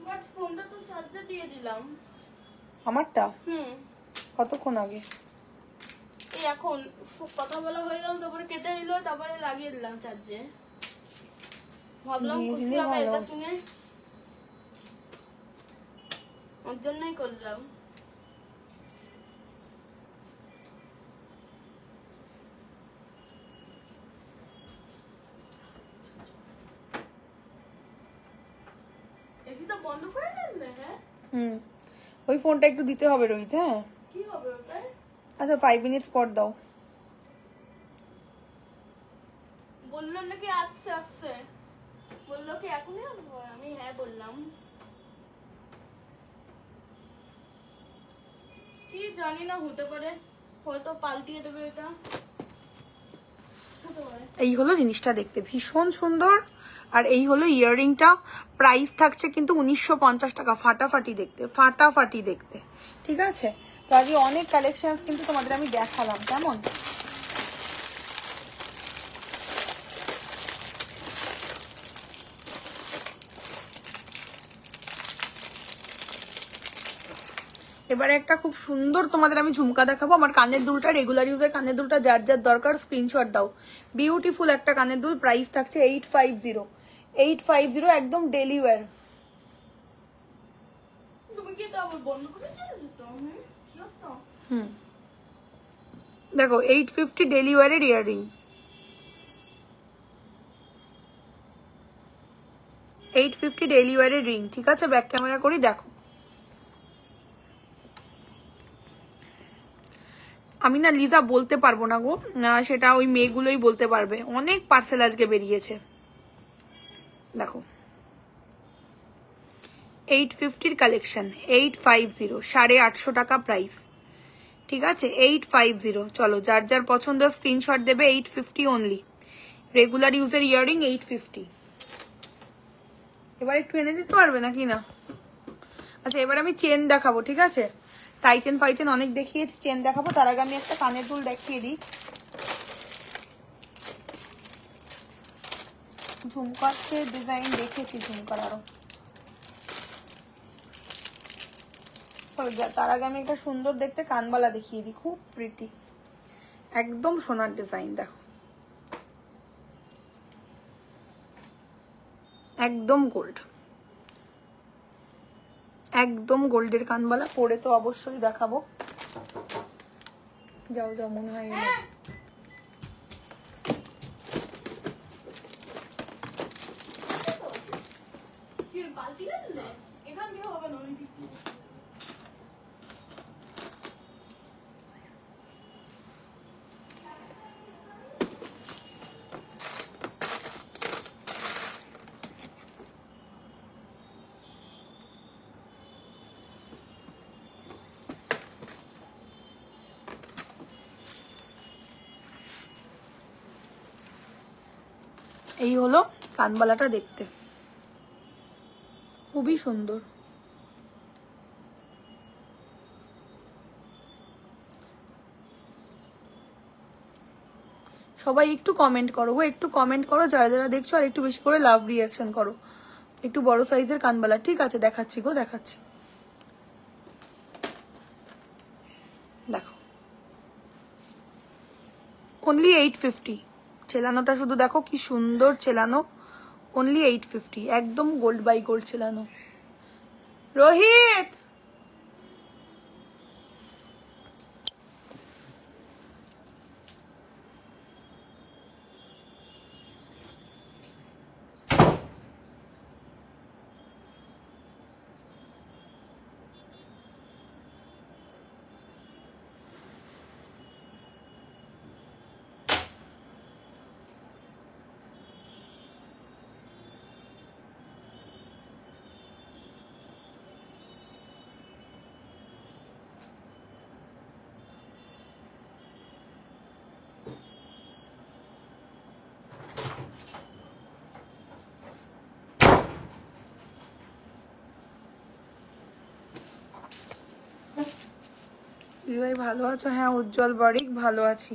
B: বাট ফোনটা তো চার্জে দিয়ে দিলাম।
A: আমারটা কতক্ষণ আগে?
B: এই এখন কথা বলা হয়ে গেল, তারপরে কেটে দিল, তারপরে লাগিয়ে দিলাম চার্জে। ভাবলাম খুশি হবে এটা শুনে, ওর জন্যই করলাম। এসিটা বন্ধ করে দিলে? হ্যাঁ
A: ওই ফোনটা একটু দিতে হবে রোহিত। হ্যাঁ
B: কি হবে ওটা?
A: আচ্ছা 5 মিনিটস পর দাও।
B: বললো নাকি আসছে আসছে, বললো কি এখনই আসবো? আমি হ্যাঁ বললাম। কি জানি না, হতে পারে হয়তো পাল্টিয়ে দেবে এটা।
A: এই হলো জিনিসটা দেখতে ভীষণ সুন্দর, আর এই হলো ইয়াররিংটা। প্রাইস থাকছে কিন্তু 1950 টাকা। ফাটাফাটি দেখতে, ফাটাফাটি দেখতে, ঠিক আছে। তো আজকে অনেক কালেকশন কিন্তু তোমাদের আমি দেখালাম, কেমন? এবারে একটা খুব সুন্দর তোমাদের আমি ঝুমকা দেখাবো। আমার কানের দুলটা রেগুলার ইউজের কানের দুলটা, যার যার দরকার স্ক্রিনশট দাও। বিউটিফুল একটা কানের দুল, প্রাইস থাকছে 850 একদম ডেলি ওয়্যার।
B: তুমি কি তো আবার বন্ধ করে চলে যেত?
A: দেখো 850 ডেলি ওয়্যারের ইয়াররিং, 850 ডেলি ওয়্যারের রিং, ঠিক আছে। ব্যাক ক্যামেরা করি দেখো। আমি না লিজা বলতে পারবো না গো, না সেটা ওই মেয়েগুলোই বলতে পারবে। অনেক পার্সেল আজকে বেরিয়েছে। দেখো 850 কালেকশন, 850, 850 টাকা প্রাইস, ঠিক আছে। 850, চলো যার যার পছন্দ স্ক্রিনশট দেবে। 850 অনলি, রেগুলার ইউজের ইয়াররিং 850। এবার একটু এনে দিতে পারবে নাকি না? আচ্ছা এবার আমি চেন দেখাবো, ঠিক আছে। টাইচেন ফাইচেন অনেক দেখিয়েছি, চেন দেখাবো, তার আগে আমি একটা কানের দুল দেখিয়ে দিই। ঝুমকাতে ডিজাইন দেখেছি, ঝুমকার আরো, তার আগে আমি একটা সুন্দর দেখতে কানবালা দেখিয়ে দিই, খুব প্রিটি, একদম সোনার ডিজাইন, দেখো একদম গোল্ড, একদম গোল্ডের কানবালা, পরে তো অবশ্যই দেখাবো। যাও যাও, মনে হয় এই হলো কানবালাটা, দেখতে খুবই সুন্দর। সবাই একটু কমেন্ট করো গো, একটু কমেন্ট করো যারা যারা দেখছো, আর একটু বেশি করে লাভ রিয়াকশন করো। একটু বড় সাইজের কানবালা, ঠিক আছে দেখাচ্ছি গো, দেখাচ্ছি, দেখো অনলি 850। চেলানোটা শুধু দেখো কি সুন্দর চেলানো, অনলি 850, একদম গোল্ড বাই গোল্ড চেলানো। রোহিত দিদিভাই ভালো আছো? হ্যাঁ উজ্জ্বল বারিক, ভালো আছি।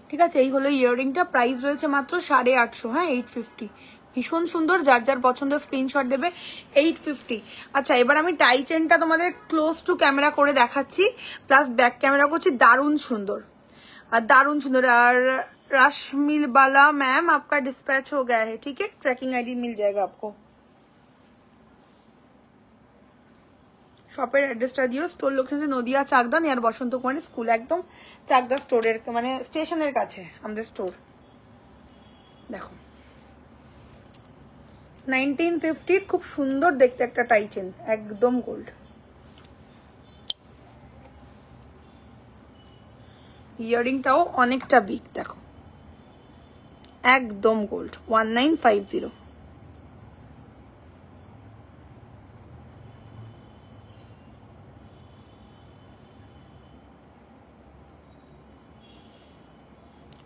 A: ঠিক আছে, এই হলো ইয়াররিংটা, প্রাইস রয়েছে মাত্র 850। হ্যাঁ 850, ভীষণ সুন্দর, যার যার পছন্দ স্ক্রিনশট দেবে। 850। আচ্ছা এবার আমি টাই চেনটা তোমাদের ক্লোজ টু ক্যামেরা করে দেখাচ্ছি, প্লাস ব্যাক ক্যামেরা করছি। দারুণ সুন্দর আর দারুণ সুন্দর। আর रश्मिल बाला मैम आपका डिस्पैच हो गया है, ठीक है, ट्रैकिंग आईडी मिल जाएगा आपको। শপের অ্যাড্রেসটা দিও। স্টোর লোকেশন হচ্ছে নদিয়া চাকদা নিয়ার বসন্ত কুমারী স্কুল, একদম চাকদা স্টোরের মানে স্টেশনের কাছে আমাদের স্টোর। দেখো 1950, খুব সুন্দর দেখতে একটা টাই চেন, একদম গোল্ড। ইয়ারিংটাও অনেকটা বিগ, দেখো একদম গোল্ড, 1950।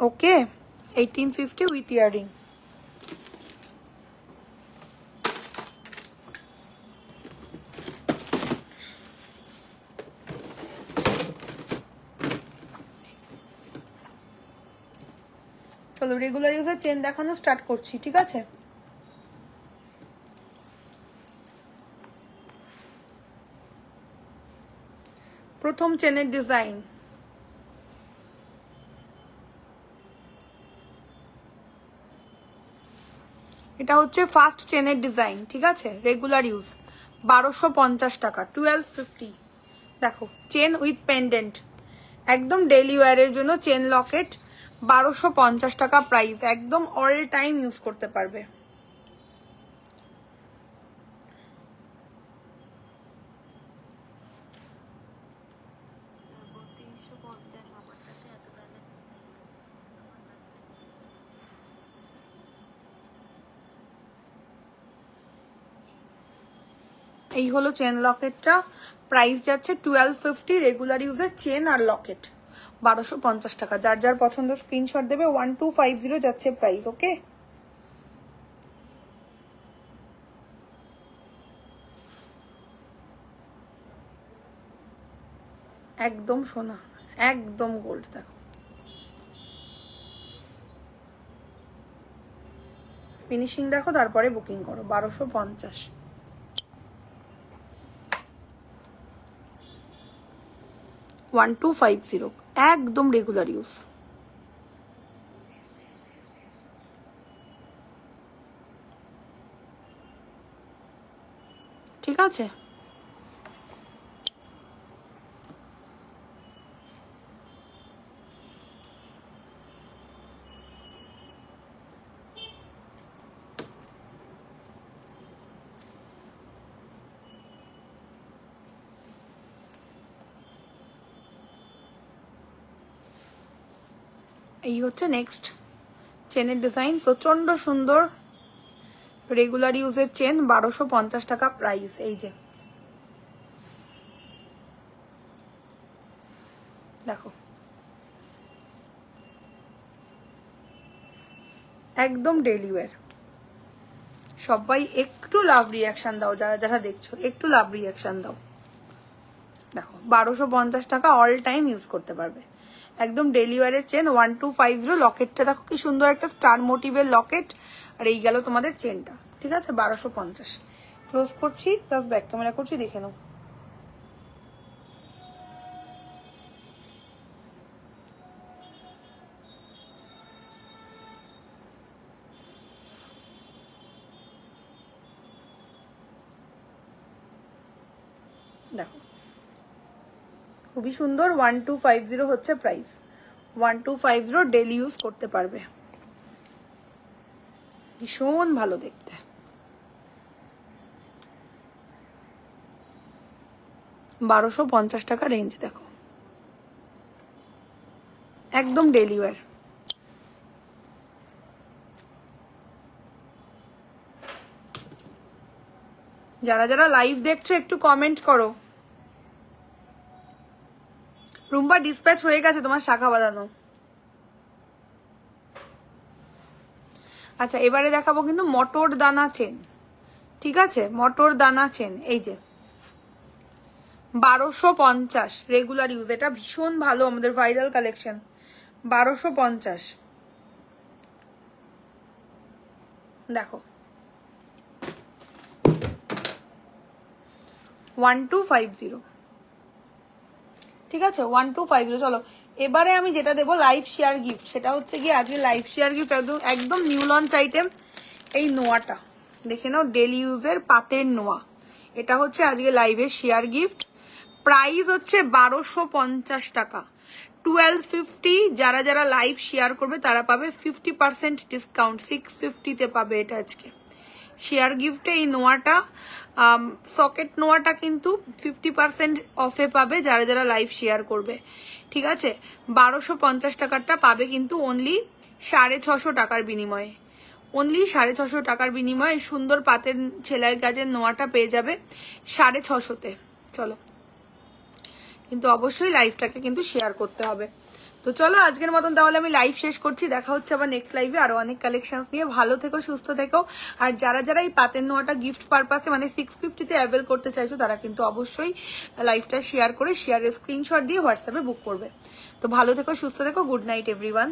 A: Okay 1850 with earring. চলো রেগুলার ইউজের চেন দেখানো স্টার্ট করছি, ঠিক আছে। প্রথম চেনের ডিজাইন, এটা হচ্ছে ফার্স্ট চেনের ডিজাইন, ঠিক আছে, রেগুলার ইউজ 1250 টাকা, 1250। দেখো চেন উইথ পেন্ডেন্ট, একদম ডেইলি ওয়্যারের জন্য চেন লকেট, 1250 টাকা প্রাইস, একদম অল টাইম ইউজ করতে পারবে। এই হলো চেন লকেটটা, প্রাইস যাচ্ছে 1250, রেগুলার ইউজের চেন আর লকেট 1250 টাকা। যার যার পছন্দ স্ক্রিনশট দেবে, 1250 যাচ্ছে প্রাইস। ওকে, একদম সোনা, একদম গোল্ড। দেখো ফিনিশিং দেখো, তারপরে বুকিং করো। 1250। একদম রেগুলার ইউজ। ঠিক আছে, এই হচ্ছে নেক্সট চেনের ডিজাইন, প্রচন্ড সুন্দর রেগুলার ইউজের চেন, 1250 টাকা প্রাইস। এই যে দেখো, একদম ডেইলি ওয়্যার। সবাই একটু লাভ রিয়াকশন দাও, যারা যারা দেখছো একটু লাভ রিয়াকশন দাও। দেখো 1250 টাকা, অল টাইম ইউজ করতে পারবে, একদম ডেইলি ওয়্যারের চেন। 1250। লকেটটা দেখো কি সুন্দর, একটা স্টার মোটিভের লকেট। আর এই গেল তোমাদের চেনটা। ঠিক আছে, 1250। ক্লোজ করছি, প্লাস ব্যাক ক্যামেরা করছি, দেখে নাও। দেখো খুবই সুন্দর, 1250 হচ্ছে প্রাইস। 1250 ডেইলি ইউজ করতে পারবে, ভীষণ ভালো দেখতে। $1250 টাকা রেঞ্জ। দেখো একদম ডেইলি ওয়্যার। যারা যারা লাইভ দেখছো একটু কমেন্ট করো। রুম্বা ডিসপ্যাচ হয়ে গেছে তোমার শাখা বাঁধানো। আচ্ছা, এবারে দেখাবো কিন্তু মটর দানা চেন। ঠিক আছে, মটর দানা চেন, এই যে 1250 রেগুলার ইউজ। এটা ভীষণ ভালো, আমাদের ভাইরাল কালেকশন। 1250। দেখো 1250। ঠিক আছে, 1250। চলো এবারে আমি যেটা দেবো লাইভ শেয়ার গিফট, সেটা হচ্ছে গিয়ে আজকে লাইভ শেয়ার গিফট একদম নিউ লঞ্চ আইটেম। এই নোয়াটা দেখে নাও, ডেলি ইউজের পাতের নোয়া। এটা হচ্ছে আজকে লাইভের শেয়ার গিফট। প্রাইস হচ্ছে 1250 টাকা, 1250। যারা যারা লাইভ শেয়ার করবে তারা পাবে 50% ডিসকাউন্ট, 650-তে পাবে এটা আজকে শেয়ার গিফটে। এই নোয়াটা, সকেট নোয়াটা কিন্তু 50% অফে পাবে যারা যারা লাইভ শেয়ার করবে। ঠিক আছে, 1250 টাকারটা পাবে কিন্তু অনলি 650 টাকার বিনিময়ে। অনলি 650 টাকার বিনিময়ে সুন্দর পাতের ছেলাই কাজের নোয়াটা পেয়ে যাবে 650-তে। চলো, কিন্তু অবশ্যই লাইভটাকে কিন্তু শেয়ার করতে হবে। তো চলো আজকের মতন তাহলে আমি লাইভ শেষ করছি। দেখা হচ্ছে আবার নেক্সট লাইভে আরো অনেক কালেকশন নিয়ে। ভালো থেকো, সুস্থ থেকো। আর যারা যারা এই পাতের নোয়াটা গিফট পারপাসে মানে 650-তে অ্যাভেল করতে চাইছো তারা কিন্তু অবশ্যই লাইভটা শেয়ার করে শেয়ারের স্ক্রিনশট দিয়ে হোয়াটসঅ্যাপে বুক করবে। তো ভালো থেকো, সুস্থ থেকো। Good night everyone.